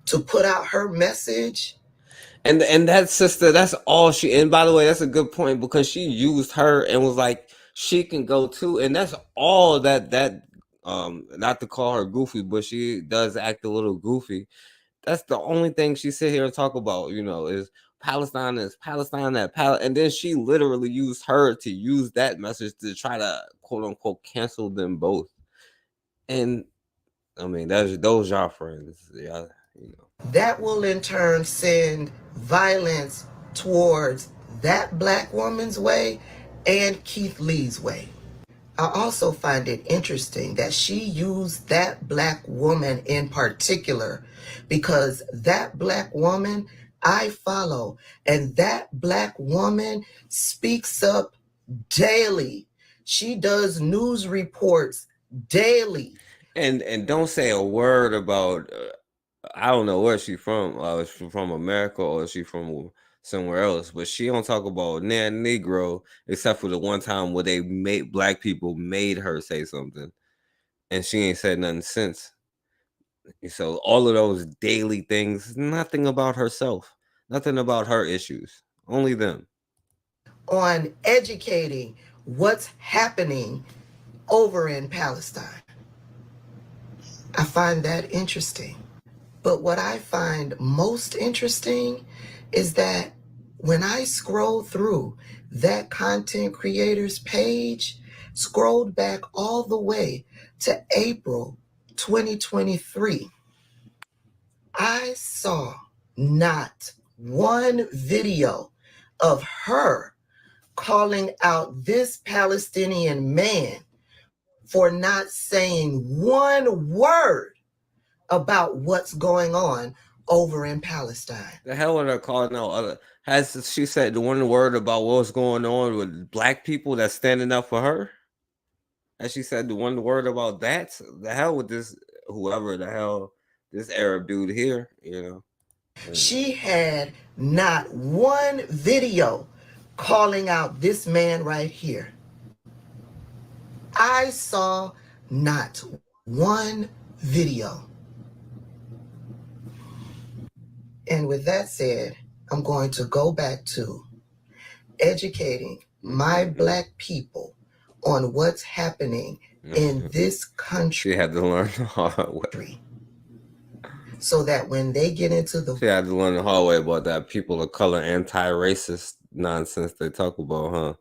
to put out her message. And that sister, that's all she, and by the way, that's a good point, because she used her and was like, she can go too. And that's all that not to call her goofy, but she does act a little goofy. That's the only thing she sit here and talk about, is Palestine is Palestine, and then she literally used her to use that message to try to quote unquote cancel them both. And I mean, those y'all friends, yeah, That will in turn send violence towards that black woman's way and Keith Lee's way. I also find it interesting that she used that black woman in particular, because that black woman I follow, and that black woman speaks up daily. She does news reports daily. And don't say a word about, I don't know where she's from. Is she from America or is she from somewhere else. But she don't talk about Negro except for the one time where they made black people made her say something, and she ain't said nothing since. So all of those daily things, nothing about herself, nothing about her issues, only them. On educating what's happening over in Palestine. I find that interesting. But what I find most interesting is that when I scroll through that content creator's page, scrolled back all the way to April 2023, I saw not one video of her calling out this Palestinian man for not saying one word about what's going on over in Palestine. The hell are they calling out other? Has she said the one word about what's going on with black people that's standing up for her? Has she said the one word about that? The hell with this, whoever the hell, this Arab dude here, you know? She had not one video calling out this man right here. I saw not one video. And with that said, I'm going to go back to educating my black people on what's happening in this country. She had to learn the hard way. So that when they get into the... She had to learn the hard way about that people of color anti-racist nonsense they talk about, huh?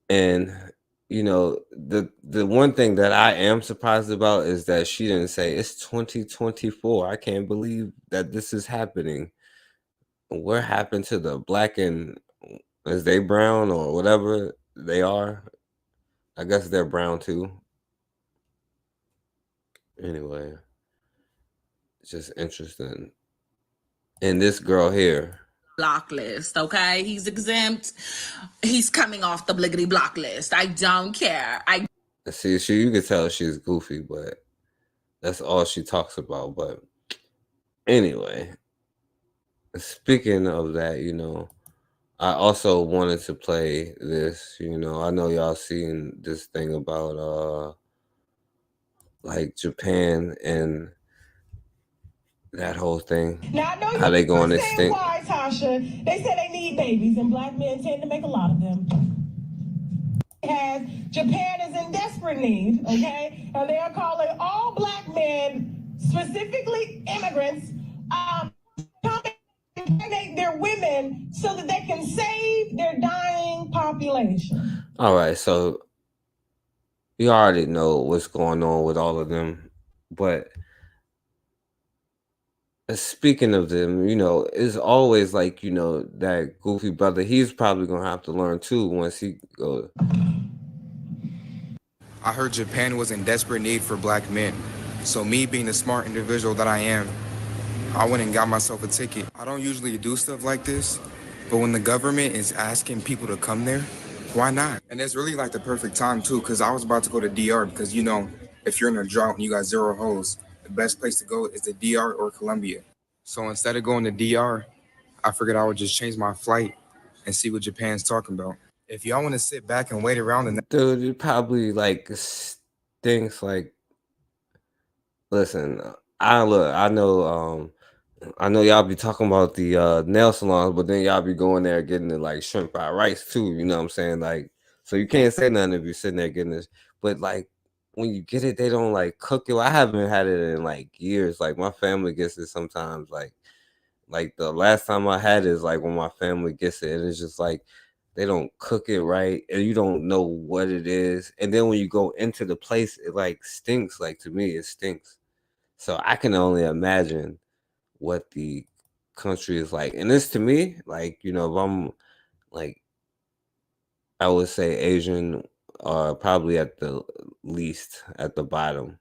And, you know, the one thing that I am surprised about is that she didn't say, it's 2024. I can't believe that this is happening. What happened to the black and... Is they brown or whatever they are? I guess they're brown too. Anyway, it's just interesting. And this girl here. Block list, okay? He's exempt. He's coming off the bliggity block list. I don't care. See, you can tell she's goofy, but that's all she talks about. But anyway, speaking of that, you know, I also wanted to play this, you know, I know y'all seen this thing about like Japan and that whole thing. Now, I know how they going saying extinct. why, Tasha. They say they need babies, and black men tend to make a lot of them. Japan is in desperate need, okay? And they are calling all black men, specifically immigrants, come and impregnate their women so that they can save their dying population. All right, so you already know what's going on with all of them, but speaking of them, you know, it's always like, you know, that goofy brother, he's probably gonna have to learn too once he goes. I heard Japan was in desperate need for black men. So me being the smart individual that I am, I went and got myself a ticket. I don't usually do stuff like this, but when the government is asking people to come there, why not? And it's really like the perfect time too, because I was about to go to DR because, you know, if you're in a drought and you got zero hoes, the best place to go is the DR or Colombia. So instead of going to DR, I figured I would just change my flight and see what Japan's talking about. If y'all want to sit back and wait around and Dude, it probably like stinks. Like, listen, I know y'all be talking about the nail salons, but then y'all be going there getting the like shrimp fried rice too. You know what I'm saying? Like, so you can't say nothing if you're sitting there getting this. But like, when you get it, they don't like cook it. I haven't had it in like years. Like my family gets it sometimes. Like the last time I had it is like when my family gets it, and it's just like they don't cook it right, and you don't know what it is. And then when you go into the place, it like stinks. Like to me, it stinks. So I can only imagine what the country is like. And this to me, like, you know, if I'm like, I would say Asian are probably at the least at the bottom.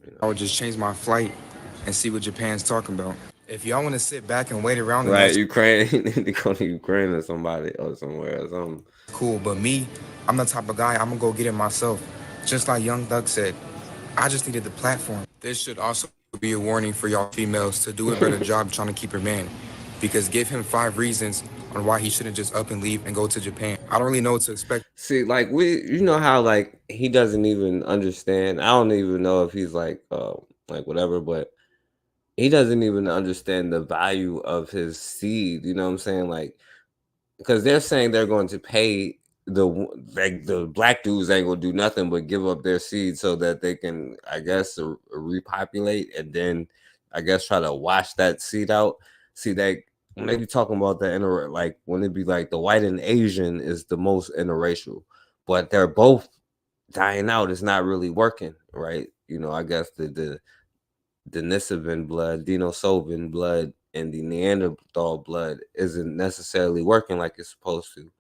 You know? I would just change my flight and see what Japan's talking about. If y'all want to sit back and wait around, right? Ukraine, they go to Ukraine or somebody or somewhere or something. Cool, but me, I'm the type of guy, I'm gonna go get it myself. Just like Young Thug said, I just needed the platform. This should also be a warning for y'all females to do a better job trying to keep your man. because give him 5 reasons on why he shouldn't just up and leave and go to Japan. I don't really know what to expect. See, like you know how like he doesn't even understand. I don't even know if he's like whatever, but he doesn't even understand the value of his seed. You know what I'm saying? Like, because they're saying they're going to pay the black dudes ain't gonna do nothing but give up their seed so that they can, I guess, repopulate and then I guess try to wash that seed out. See, that when they be talking about that like when it be like the white and Asian is the most interracial, but they're both dying out. It's not really working, right? You know, I guess the Denisovan blood, Denisovan blood, and the Neanderthal blood isn't necessarily working like it's supposed to.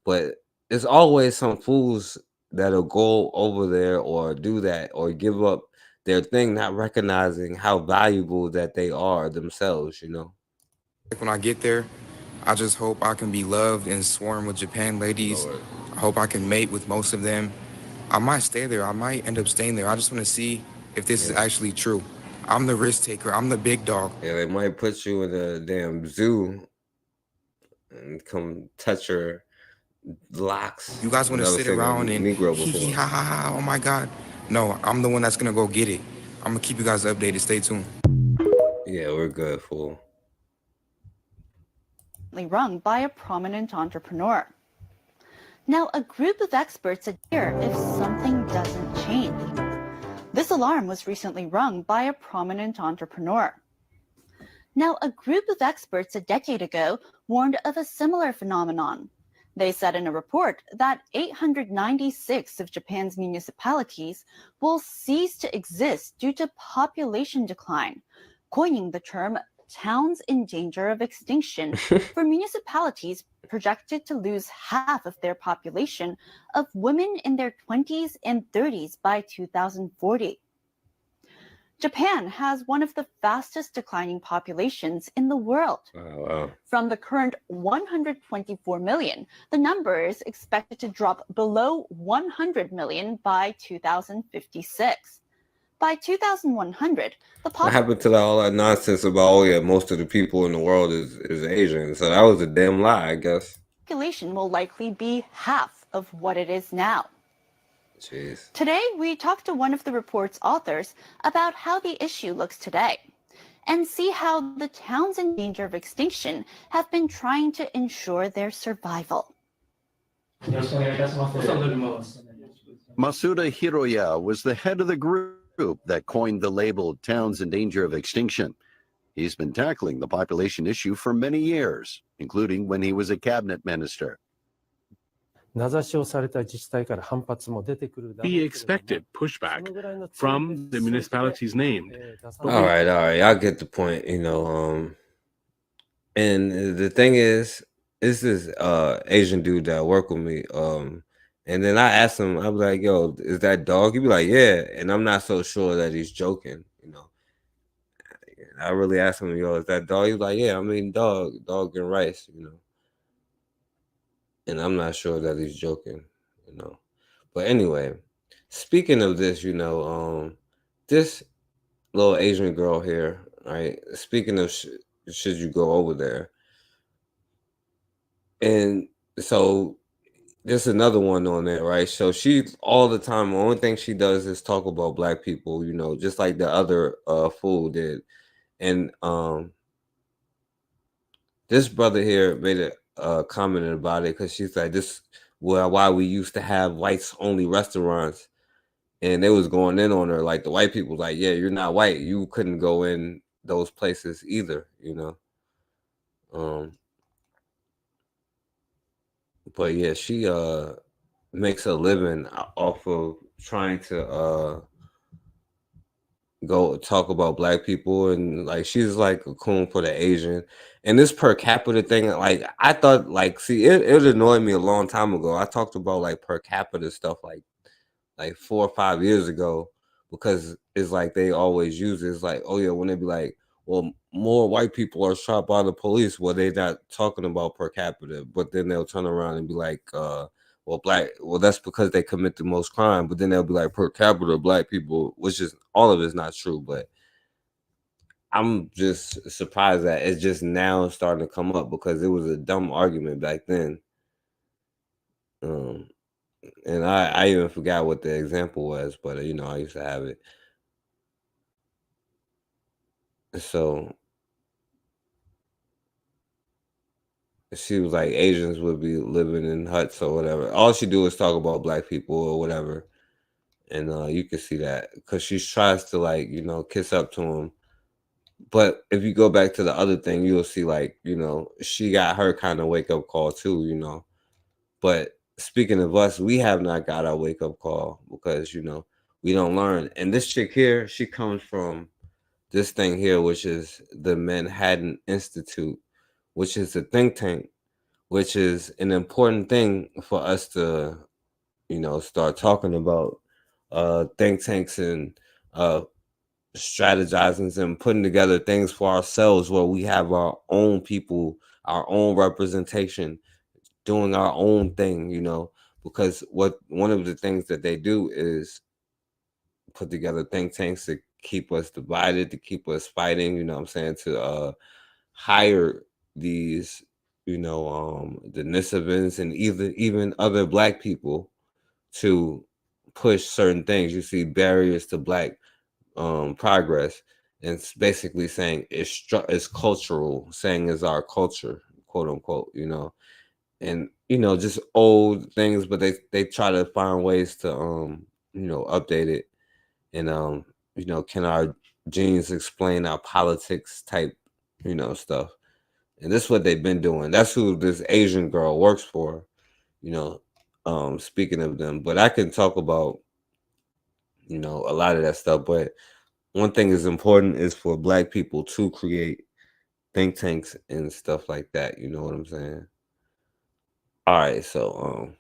But there's always some fools that'll go over there or do that or give up their thing, not recognizing how valuable that they are themselves, you know? When I get there, I just hope I can be loved and swarm with Japan ladies. Lord. I hope I can mate with most of them. I might stay there. I might end up staying there. I just want to see if this is actually true. I'm the risk taker. I'm the big dog. Yeah, they might put you in a damn zoo and come touch your locks. You guys want to sit around and Negro hee hee before. ha ha ha, oh my God. No, I'm the one that's going to go get it. I'm going to keep you guys updated. Stay tuned. Yeah, we're good, fool. Rung by a prominent entrepreneur. Now, a group of experts adhere if something doesn't change. This alarm was recently rung by a prominent entrepreneur. Now, a group of experts a decade ago warned of a similar phenomenon. They said in a report that 896 of Japan's municipalities will cease to exist due to population decline, coining the term towns in danger of extinction for municipalities projected to lose half of their population of women in their 20s and 30s by 2040. Japan has one of the fastest declining populations in the world. Wow. From the current 124 million, the number is expected to drop below 100 million by 2056. By 2100, the What happened to all that nonsense about, oh yeah, most of the people in the world is Asian? So that was a damn lie, I guess. population will likely be half of what it is now. Jeez. Today, we talked to one of the report's authors about how the issue looks today and see how the towns in danger of extinction have been trying to ensure their survival. Masuda Hiroya was the head of the group that coined the label Towns in Danger of Extinction. He's been tackling the population issue for many years, including when he was a cabinet minister. We expected pushback from the municipalities named. All right, I get the point, you know. And the thing is this Asian dude that work with me. And then I asked him, I was like, yo, is that dog? He'd be like, yeah. And I'm not so sure that he's joking, you know. I really asked him, yo, is that dog? He was like, yeah, I mean dog and rice, you know. And I'm not sure that he's joking, you know. But anyway, speaking of this, you know, this little Asian girl here, right? Speaking of should you go over there? And so there's another one on there, right? So she all the time, the only thing she does is talk about black people, you know, just like the other fool did. And this brother here made a comment about it because she's like, this why we used to have whites only restaurants, and they was going in on her like the white people like, yeah, you're not white, you couldn't go in those places either, you know. But yeah, she makes a living off of trying to go talk about black people, and like she's like a coon for the Asian. And this per capita thing, like I thought, like, see, it annoyed me a long time ago. I talked about like per capita stuff like 4 or 5 years ago, because it's like they always use it. It's like, oh yeah, when they be like, well, more white people are shot by the police, well, they're not talking about per capita, but then they'll turn around and be like, well, that's because they commit the most crime, but then they'll be like per capita black people, which is all of it's not true. But I'm just surprised that it's just now starting to come up because it was a dumb argument back then. And I even forgot what the example was, but you know, I used to have it. So she was like, Asians would be living in huts or whatever. All she do is talk about black people or whatever. And you can see that because she tries to, like, you know, kiss up to him. But if you go back to the other thing, you'll see, like, you know, she got her kind of wake up call too, you know. But speaking of us, we have not got our wake up call because, you know, we don't learn. And this chick here, she comes from this thing here, which is the Manhattan Institute, which is a think tank, which is an important thing for us to, you know, start talking about think tanks and strategizing and putting together things for ourselves where we have our own people, our own representation, doing our own thing, you know, because one of the things that they do is put together think tanks to keep us divided, to keep us fighting, you know what I'm saying, to hire these, you know, the Nisovans and even other black people to push certain things. You see barriers to black progress, and it's basically saying it's cultural, saying it's our culture, quote unquote, you know, and you know, just old things, but they try to find ways to you know, update it. And you know, can our genes explain our politics type, you know, stuff. And this is what they've been doing. That's who this Asian girl works for, you know, speaking of them. But I can talk about, you know, a lot of that stuff. But one thing is important is for black people to create think tanks and stuff like that. You know what I'm saying? All right, so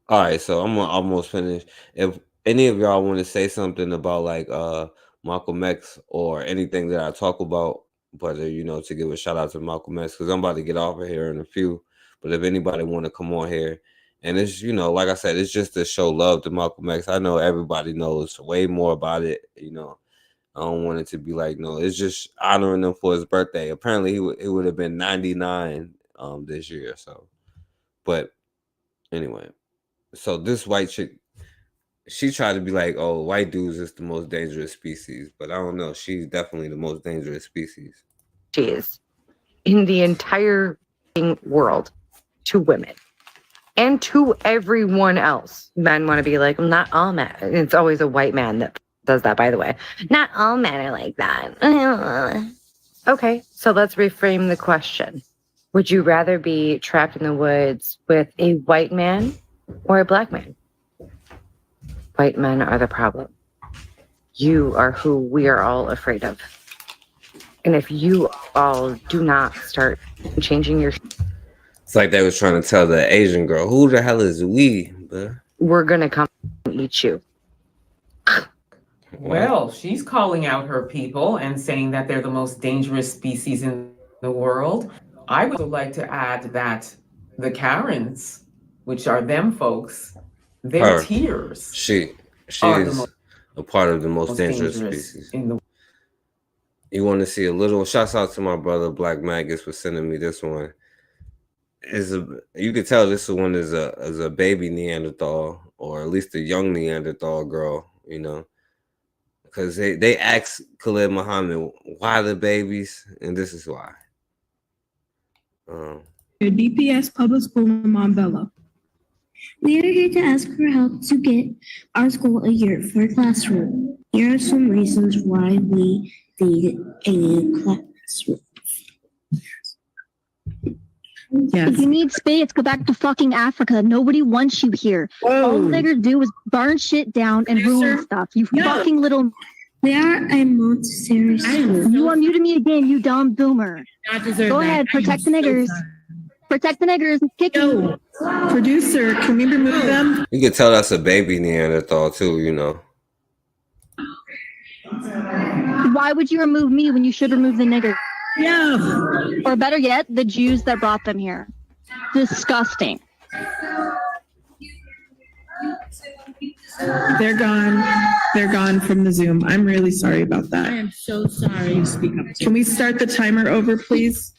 all right, so I'm gonna almost finish. If any of y'all want to say something about like Malcolm X or anything that I talk about, but you know, to give a shout out to Malcolm X, because I'm about to get off of here in a few. But if anybody want to come on here, and it's, you know, like I said, it's just to show love to Malcolm X. I know everybody knows way more about it, you know. I don't want it to be like, no, it's just honoring him for his birthday. Apparently he would have been 99 this year. So, but anyway, so this white chick, she tried to be like, oh, white dudes is the most dangerous species, but I don't know. She's definitely the most dangerous species. She is in the entire world to women and to everyone else. Men want to be like, not all men. It's always a white man that does that, by the way. Not all men are like that. Okay, so let's reframe the question. Would you rather be trapped in the woods with a white man or a black man? White men are the problem. You are who we are all afraid of. And if you all do not start changing your... It's like they was trying to tell the Asian girl, who the hell is we? But we're going to come and eat you. Well, she's calling out her people and saying that they're the most dangerous species in the world. I would like to add that the Karens, which are them folks, their tears. She is a part of the most dangerous species. You want to see a little? Shouts out to my brother Black Magus for sending me this one. You could tell this one is a baby Neanderthal, or at least a young Neanderthal girl, you know. Because they asked Khalid Muhammad, why the babies? And this is why. DPS Public School in Montbello. We are here to ask for help to get our school a yurt classroom. Here are some reasons why we need a new classroom. Yes. If you need space, go back to fucking Africa. Nobody wants you here. All they're gonna do is burn shit down and ruin stuff. You fucking little. They are a Montessori school. You unmuted me again, you dumb boomer. Go ahead, protect the niggers. Protect the niggers. Kick you. Producer, can we remove them? You can tell that's a baby Neanderthal too, you know. Why would you remove me when you should remove the niggers? Yeah. Or better yet, the Jews that brought them here. Disgusting. They're gone. They're gone from the Zoom. I'm really sorry about that. I am so sorry. Speak up. Can we start the timer over, please?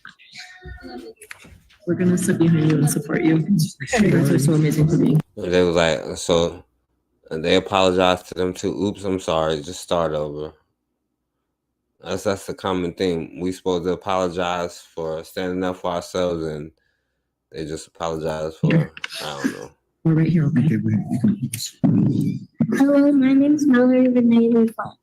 We're gonna sit behind you and support you. You guys are so amazing for me. They was like, so they apologized to them too. Oops, I'm sorry. Just start over. That's the common thing. We supposed to apologize for standing up for ourselves, and they just apologize for, I don't know. We're right here, okay? Hello, my name is Mallory Renee Lefont.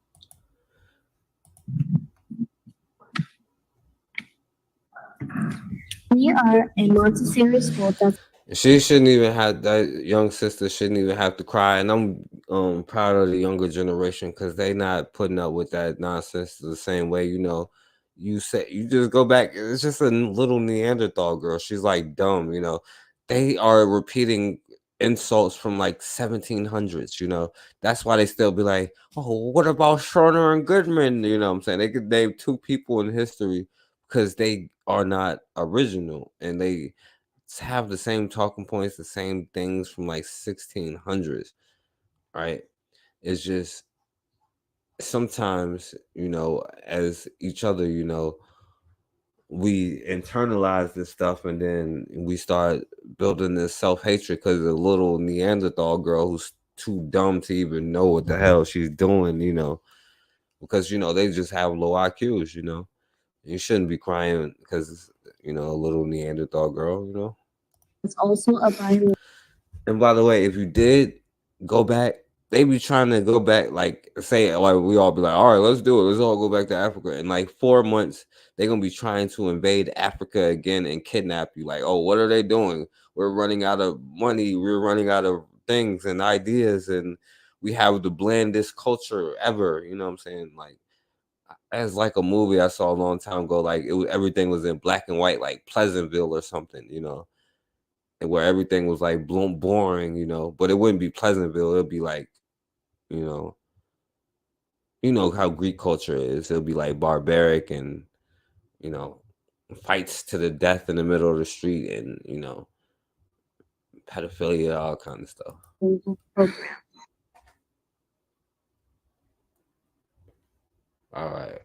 We are a Montessori school that's She shouldn't even have, that young sister shouldn't even have to cry. And I'm proud of the younger generation because they not putting up with that nonsense the same way. You know, you just go back. It's just a little Neanderthal girl. She's like dumb. You know, they are repeating insults from like 1700s. You know, that's why they still be like, oh, what about Schroeder and Goodman? You know what I'm saying? They could name two people in history because they are not original and they have the same talking points, the same things from like 1600s, right? It's just sometimes, you know, as each other, you know, we internalize this stuff and then we start building this self-hatred because of a little Neanderthal girl who's too dumb to even know what the hell she's doing, you know, because, you know, they just have low IQs, you know. You shouldn't be crying because, you know, a little Neanderthal girl, you know. It's also a Bible. And by the way, if you did go back, they be trying to go back, like say, like we all be like, all right, let's do it. Let's all go back to Africa. In like 4 months, they're gonna be trying to invade Africa again and kidnap you. Like, oh, what are they doing? We're running out of money. We're running out of things and ideas, and we have the blandest culture ever. You know what I'm saying? Like, as like a movie I saw a long time ago. Like everything was in black and white, like Pleasantville or something. You know. Where everything was like boring, you know, but it wouldn't be Pleasantville. It'll be like, you know how Greek culture is. It'll be like barbaric and, you know, fights to the death in the middle of the street and, you know, pedophilia, all kind of stuff. All right.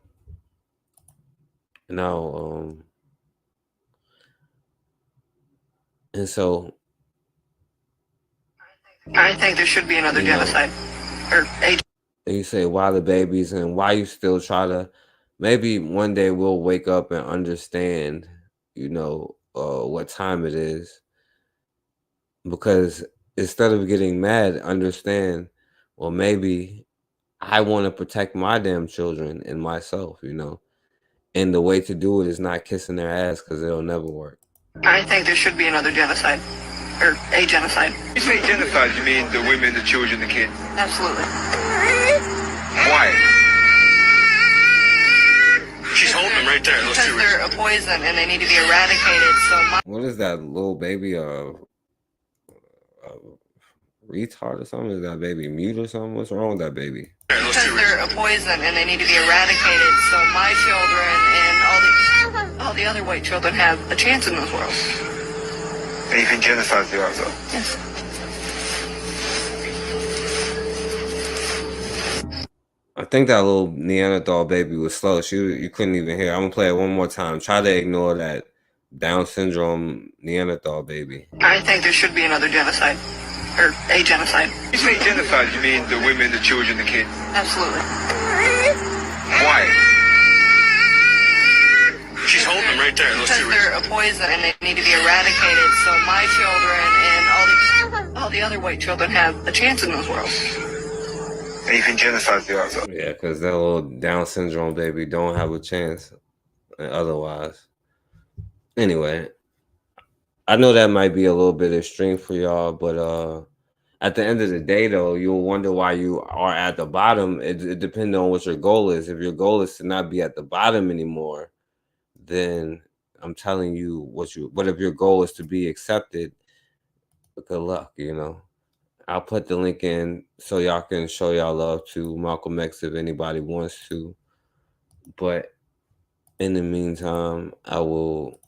Now, and so I think there should be another genocide. Or a and you say, why the babies and why you still try to, maybe one day we'll wake up and understand, you know, what time it is. Because instead of getting mad, understand, well, maybe I want to protect my damn children and myself, you know. And the way to do it is not kissing their ass because it'll never work. I think there should be another genocide. Or a genocide. You say genocide, you mean the women, the children, the kids? Absolutely. Why? She's holding them right there. Because they're a poison and they need to be eradicated. So What is that little baby? Retard or something? Is that baby mute or something? What's wrong with that baby? because they're a poison and they need to be eradicated. So my children and all the other white children have a chance in this world. And you think genocide's the answer? Yes. I think that little Neanderthal baby was slow. You couldn't even hear. I'm gonna play it one more time. Try to ignore that Down syndrome Neanderthal baby. I think there should be another genocide. Or a genocide. You say genocide, you mean the women, the children, the kids? Absolutely. Why? She's holding them right there. Let's see Because they're a poison and they need to be eradicated. So my children and all the other white children have a chance in this world. And you think genocide's the answer? Yeah, because that little Down syndrome baby don't have a chance otherwise. Anyway, I know that might be a little bit extreme for y'all, but at the end of the day, though, you'll wonder why you are at the bottom. It depends on what your goal is. If your goal is to not be at the bottom anymore, then I'm telling you what if your goal is to be accepted, good luck, you know. I'll put the link in so y'all can show y'all love to Malcolm X if anybody wants to. But in the meantime, I will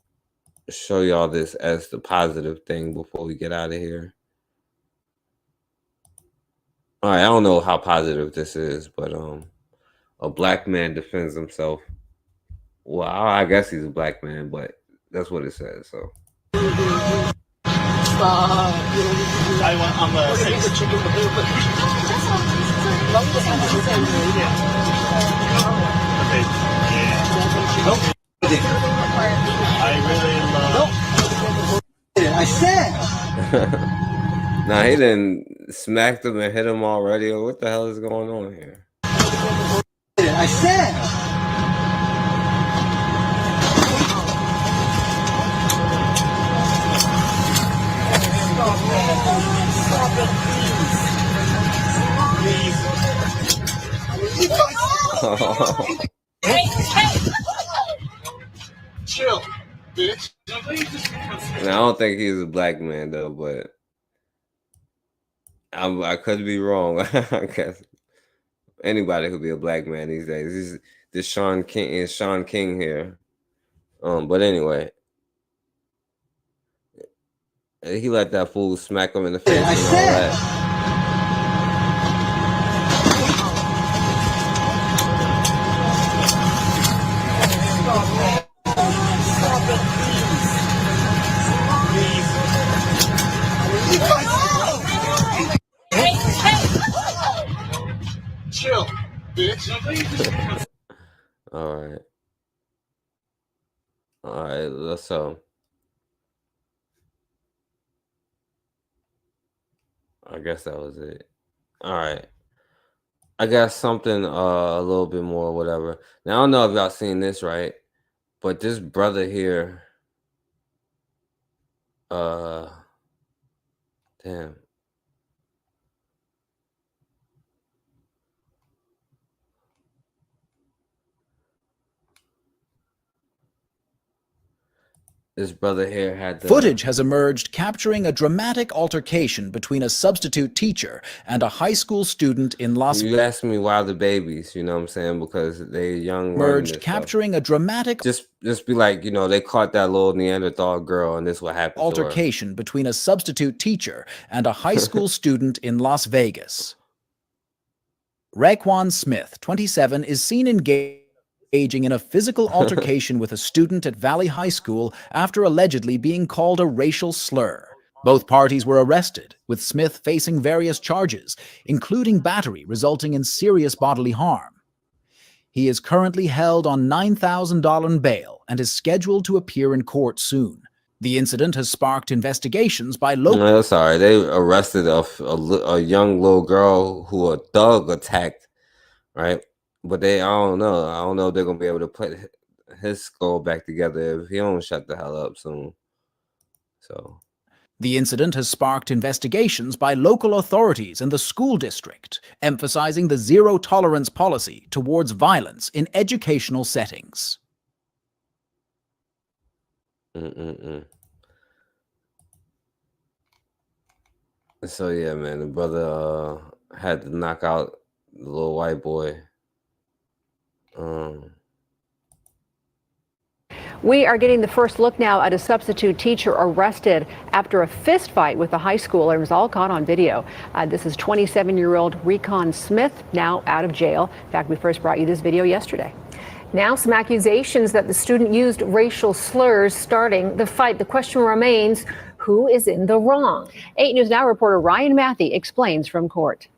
show y'all this as the positive thing before we get out of here. All right, I don't know how positive this is, but a black man defends himself. Well, I guess he's a black man, but that's what it says. So. I said. Nah, he didn't smack him and hit him already. Or what the hell is going on here? I said. Chill, bitch. And I don't think he's a black man though, but I could be wrong. I guess anybody could be a black man these days. This Sean King here. But anyway, he let that fool smack him in the face and all that. Chill, bitch. All right. Let's I guess that was it. All right. I got something a little bit more, whatever. Now I don't know if y'all seen this, right? But this brother here, damn. This brother here had Footage has emerged capturing a dramatic altercation between a substitute teacher and a high school student in Las Vegas. You asked me why the babies, you know what I'm saying? Because they young. Emerged capturing a dramatic just be like, you know, they caught that little Neanderthal girl and this is what happened altercation between a substitute teacher and a high school student in Las Vegas. Raekwon Smith, 27, is seen engaging in a physical altercation with a student at Valley High School after allegedly being called a racial slur. Both parties were arrested, with Smith facing various charges, including battery resulting in serious bodily harm. He is currently held on $9,000 bail and is scheduled to appear in court soon. The incident has sparked investigations by local... No, sorry. They arrested a young little girl who a thug attacked, right? But I don't know if they're going to be able to put his skull back together if he don't shut the hell up soon. So... The incident has sparked investigations by local authorities and the school district, emphasizing the zero-tolerance policy towards violence in educational settings. So yeah, man, the brother had to knock out the little white boy. We are getting the first look now at a substitute teacher arrested after a fist fight with a high schooler. It was all caught on video. This is 27-year-old Raekwon Smith, now out of jail. In fact, we first brought you this video yesterday. Now some accusations that the student used racial slurs starting the fight. The question remains, who is in the wrong? 8 News Now reporter Ryan Matthey explains from court.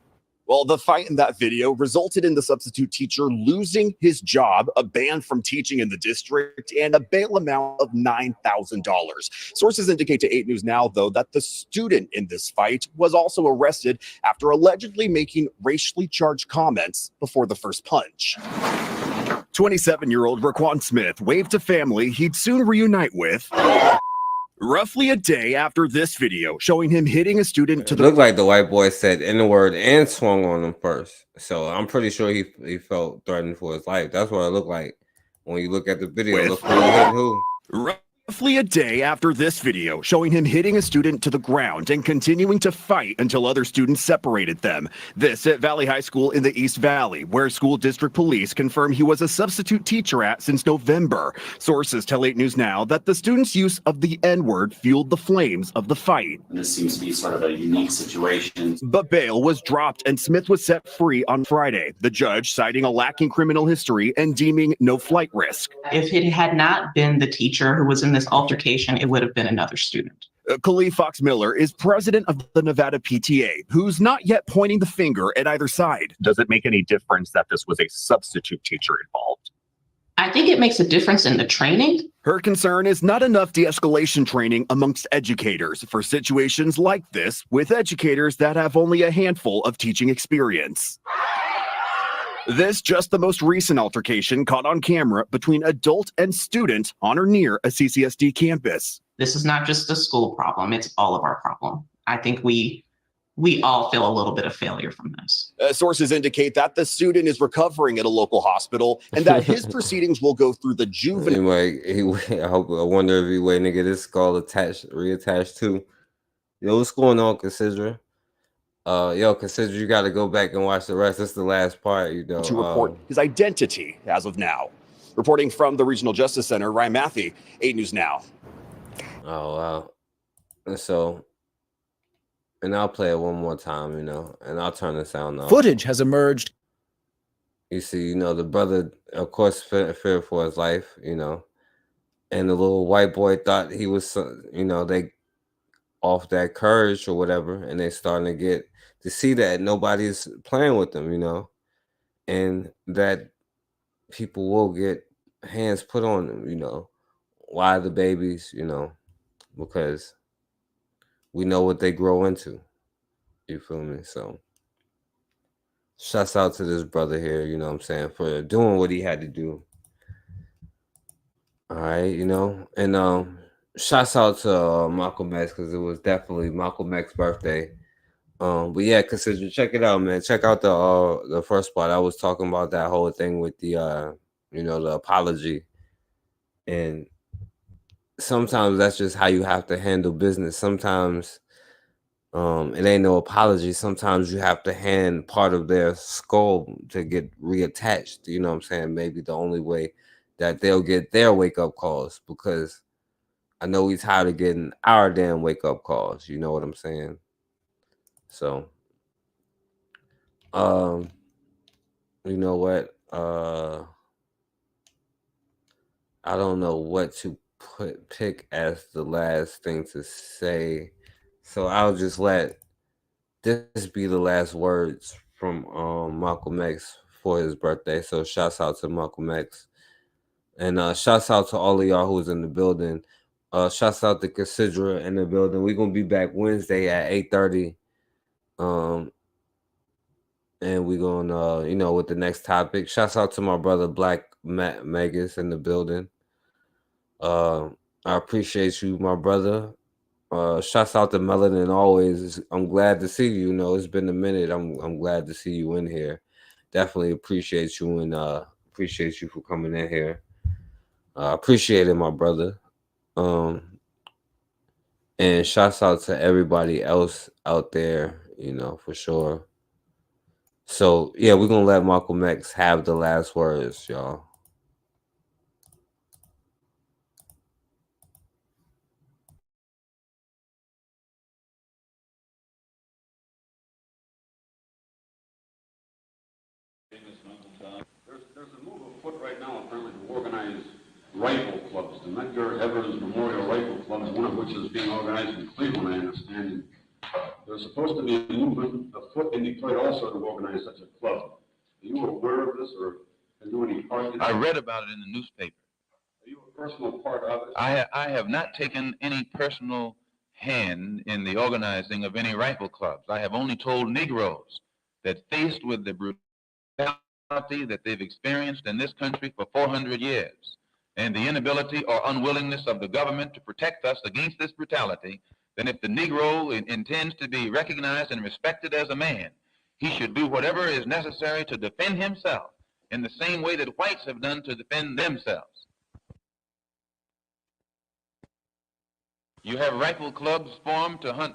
Well, the fight in that video resulted in the substitute teacher losing his job, a ban from teaching in the district, and a bail amount of $9,000. Sources indicate to 8 News Now, though, that the student in this fight was also arrested after allegedly making racially charged comments before the first punch. 27-year-old Raekwon Smith waved to family he'd soon reunite with. Roughly a day after this video showing him hitting a student to the... It looked like the white boy said N-word and swung on him first. So I'm pretty sure he felt threatened for his life. That's what it looked like when you look at the video. Look who hit who. Roughly a day after this video showing him hitting a student to the ground and continuing to fight until other students separated them. This at Valley High School in the East Valley, where school district police confirm he was a substitute teacher at since November. Sources tell 8 News Now that the student's use of the N-word fueled the flames of the fight. And this seems to be sort of a unique situation. But bail was dropped and Smith was set free on Friday, the judge citing a lacking criminal history and deeming no flight risk. If it had not been the teacher who was in this altercation, it would have been another student. Khalif Fox Miller is president of the Nevada PTA, who's not yet pointing the finger at either side. Does it make any difference that this was a substitute teacher involved? I think it makes a difference in the training. Her concern is not enough de-escalation training amongst educators for situations like this with educators that have only a handful of teaching experience. This just the most recent altercation caught on camera between adult and student on or near a CCSD campus. This is not just a school problem, it's all of our problem. I think we all feel a little bit of failure from this. Sources indicate that the student is recovering at a local hospital and that his proceedings will go through the juvenile. I wonder if he waiting to get his skull reattached too. Yo, what's going on, Consider? Consider you got to go back and watch the rest. This is the last part, you know. To report his identity as of now. Reporting from the Regional Justice Center, Ryan Matthew, 8 News Now. Oh, wow. And I'll play it one more time, you know, and I'll turn the sound off. Footage has emerged. You see, you know, the brother, of course, feared for his life, you know, and the little white boy thought he was, you know, they off that courage or whatever, and they starting to get to see that nobody's playing with them, you know, and that people will get hands put on them, you know. Why the babies, you know, because we know what they grow into. You feel me? So shouts out to this brother here, you know what I'm saying, for doing what he had to do. All right, you know, and shouts out to Malcolm X, because it was definitely Malcolm X's birthday. But yeah, consider, check it out, man. Check out the first part. I was talking about that whole thing with the you know, the apology. And sometimes that's just how you have to handle business. Sometimes it ain't no apology. Sometimes you have to hand part of their skull to get reattached. You know what I'm saying? Maybe the only way that they'll get their wake-up calls, because I know we tired of getting our damn wake-up calls. You know what I'm saying? So, you know what? I don't know what to pick as the last thing to say, so I'll just let this be the last words from Malcolm X for his birthday. So shouts out to Malcolm X, and shouts out to all of y'all who's in the building. Shouts out to Consider in the building. We're gonna be back Wednesday at 8:30, and we're gonna you know, with the next topic. Shouts out to my brother Black Megas in the building. I appreciate you, my brother. Shouts out to Melanin always. I'm glad to see you. You know, it's been a minute. I'm glad to see you in here. Definitely appreciate you, and appreciate you for coming in here. Appreciate it, my brother. And shouts out to everybody else out there, you know, for sure. So yeah, we're gonna let Malcolm X have the last words, y'all. There's a move afoot right now, apparently, to organize rifle clubs. The Medgar Evers Memorial Rifle Club is one of which is being organized in Cleveland, I understand. There's supposed to be a movement afoot in Detroit also to organize such a club. Are you aware of this, or are you any part of it? I read about it in the newspaper. Are you a personal part of it? I have not taken any personal hand in the organizing of any rifle clubs. I have only told Negroes that faced with the brutality that they've experienced in this country for 400 years, and the inability or unwillingness of the government to protect us against this brutality, then if the Negro intends to be recognized and respected as a man, he should do whatever is necessary to defend himself in the same way that whites have done to defend themselves. You have rifle clubs formed to hunt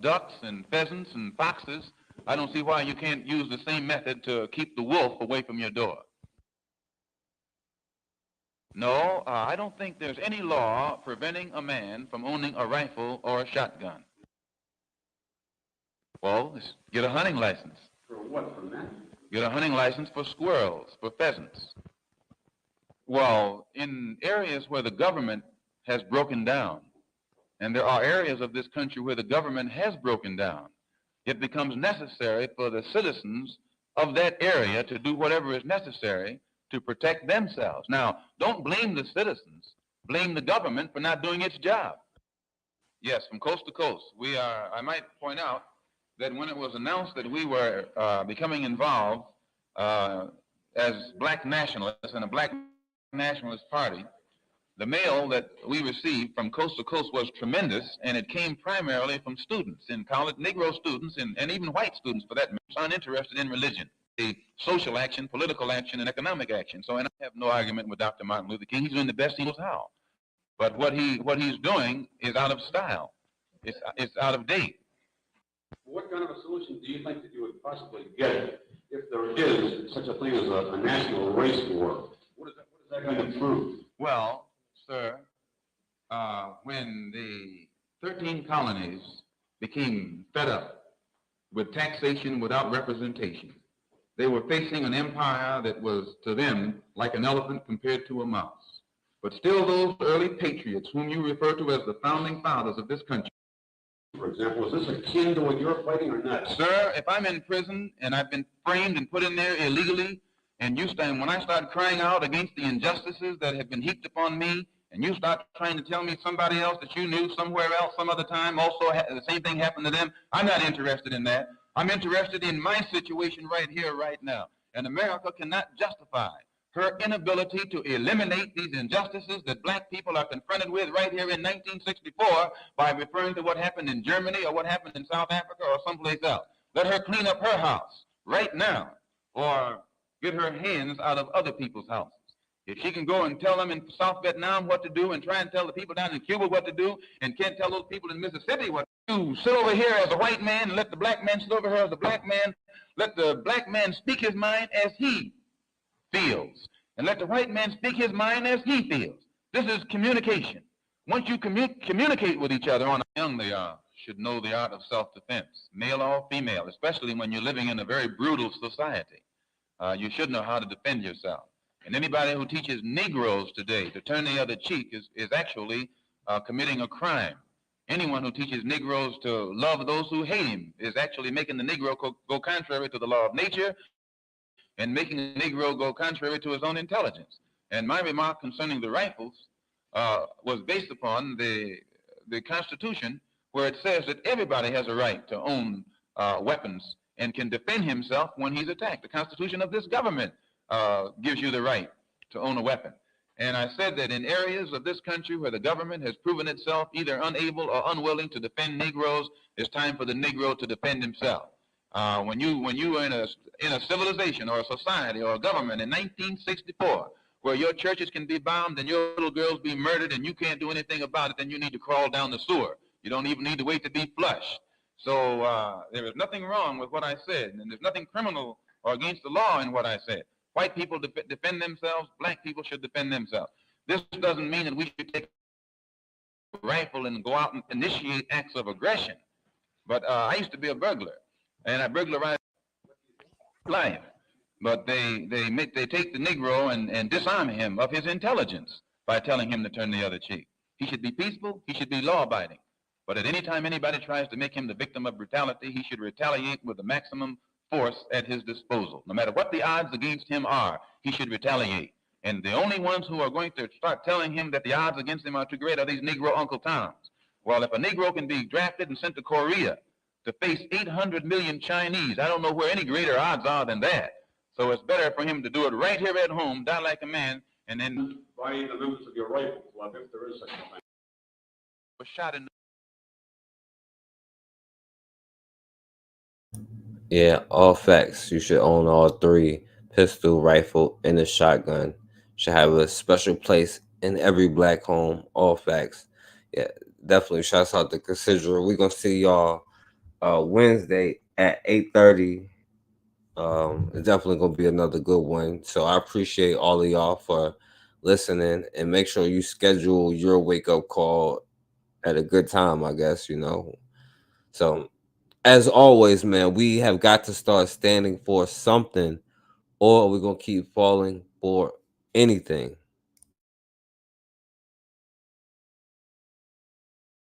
ducks and pheasants and foxes. I don't see why you can't use the same method to keep the wolf away from your door. No, I don't think there's any law preventing a man from owning a rifle or a shotgun. Well, let's get a hunting license. For what, for men? Get a hunting license for squirrels, for pheasants. Well, in areas where the government has broken down, and there are areas of this country where the government has broken down, it becomes necessary for the citizens of that area to do whatever is necessary to protect themselves. Now, don't blame the citizens. Blame the government for not doing its job. Yes, from coast to coast. I might point out that when it was announced that we were becoming involved as black nationalists in a black nationalist party, the mail that we received from coast to coast was tremendous, and it came primarily from students in college, Negro students, and even white students for that matter, uninterested in religion, social action, political action, and economic action. So, and I have no argument with Dr. Martin Luther King. He's doing the best he knows how. But what he's doing is out of style. It's out of date. What kind of a solution do you think that you would possibly get if there is such a thing as a national race war? What is that going to prove? Well, sir, when the 13 colonies became fed up with taxation without representation, they were facing an empire that was to them like an elephant compared to a mouse. But still those early patriots whom you refer to as the founding fathers of this country. For example, is this akin to what you're fighting or not? Sir, if I'm in prison and I've been framed and put in there illegally, and when I start crying out against the injustices that have been heaped upon me, and you start trying to tell me somebody else that you knew somewhere else some other time also the same thing happened to them, I'm not interested in that. I'm interested in my situation right here, right now. And America cannot justify her inability to eliminate these injustices that black people are confronted with right here in 1964 by referring to what happened in Germany or what happened in South Africa or someplace else. Let her clean up her house right now, or get her hands out of other people's houses. If she can go and tell them in South Vietnam what to do and try and tell the people down in Cuba what to do and can't tell those people in Mississippi what to do, sit over here as a white man and let the black man sit over here as a black man. Let the black man speak his mind as he feels. And let the white man speak his mind as he feels. This is communication. Once you communicate with each other on young they are, should know the art of self-defense, male or female, especially when you're living in a very brutal society. You should know how to defend yourself. And anybody who teaches Negroes today to turn the other cheek is actually committing a crime. Anyone who teaches Negroes to love those who hate him is actually making the Negro go contrary to the law of nature and making the Negro go contrary to his own intelligence. And my remark concerning the rifles was based upon the Constitution, where it says that everybody has a right to own weapons and can defend himself when he's attacked. The Constitution of this government gives you the right to own a weapon. And I said that in areas of this country where the government has proven itself either unable or unwilling to defend Negroes, it's time for the Negro to defend himself. When you are in a civilization or a society or a government in 1964, where your churches can be bombed and your little girls be murdered and you can't do anything about it, then you need to crawl down the sewer. You don't even need to wait to be flushed. So there is nothing wrong with what I said, and there's nothing criminal or against the law in what I said. White people defend themselves. Black people should defend themselves. This doesn't mean that we should take a rifle and go out and initiate acts of aggression. But I used to be a burglar, and I burglarized life. But they take the Negro and disarm him of his intelligence by telling him to turn the other cheek. He should be peaceful. He should be law-abiding. But at any time anybody tries to make him the victim of brutality, he should retaliate with the maximum force at his disposal. No matter what the odds against him are, he should retaliate. And the only ones who are going to start telling him that the odds against him are too great are these Negro Uncle Toms. Well, if a Negro can be drafted and sent to Korea to face 800 million Chinese, I don't know where any greater odds are than that. So it's better for him to do it right here at home, die like a man, and then By the members of your rifle club, if there is such a thing. was shot in. Yeah, all facts. You should own all three: pistol, rifle, and a shotgun. Should have a special place in every black home. All facts. Yeah, definitely shouts out to Consider. We're gonna see y'all Wednesday at 8:30. It's definitely gonna be another good one. So I appreciate all of y'all for listening, and make sure you schedule your wake up call at a good time, I guess, you know. So as always, man, we have got to start standing for something, or we're gonna keep falling for anything.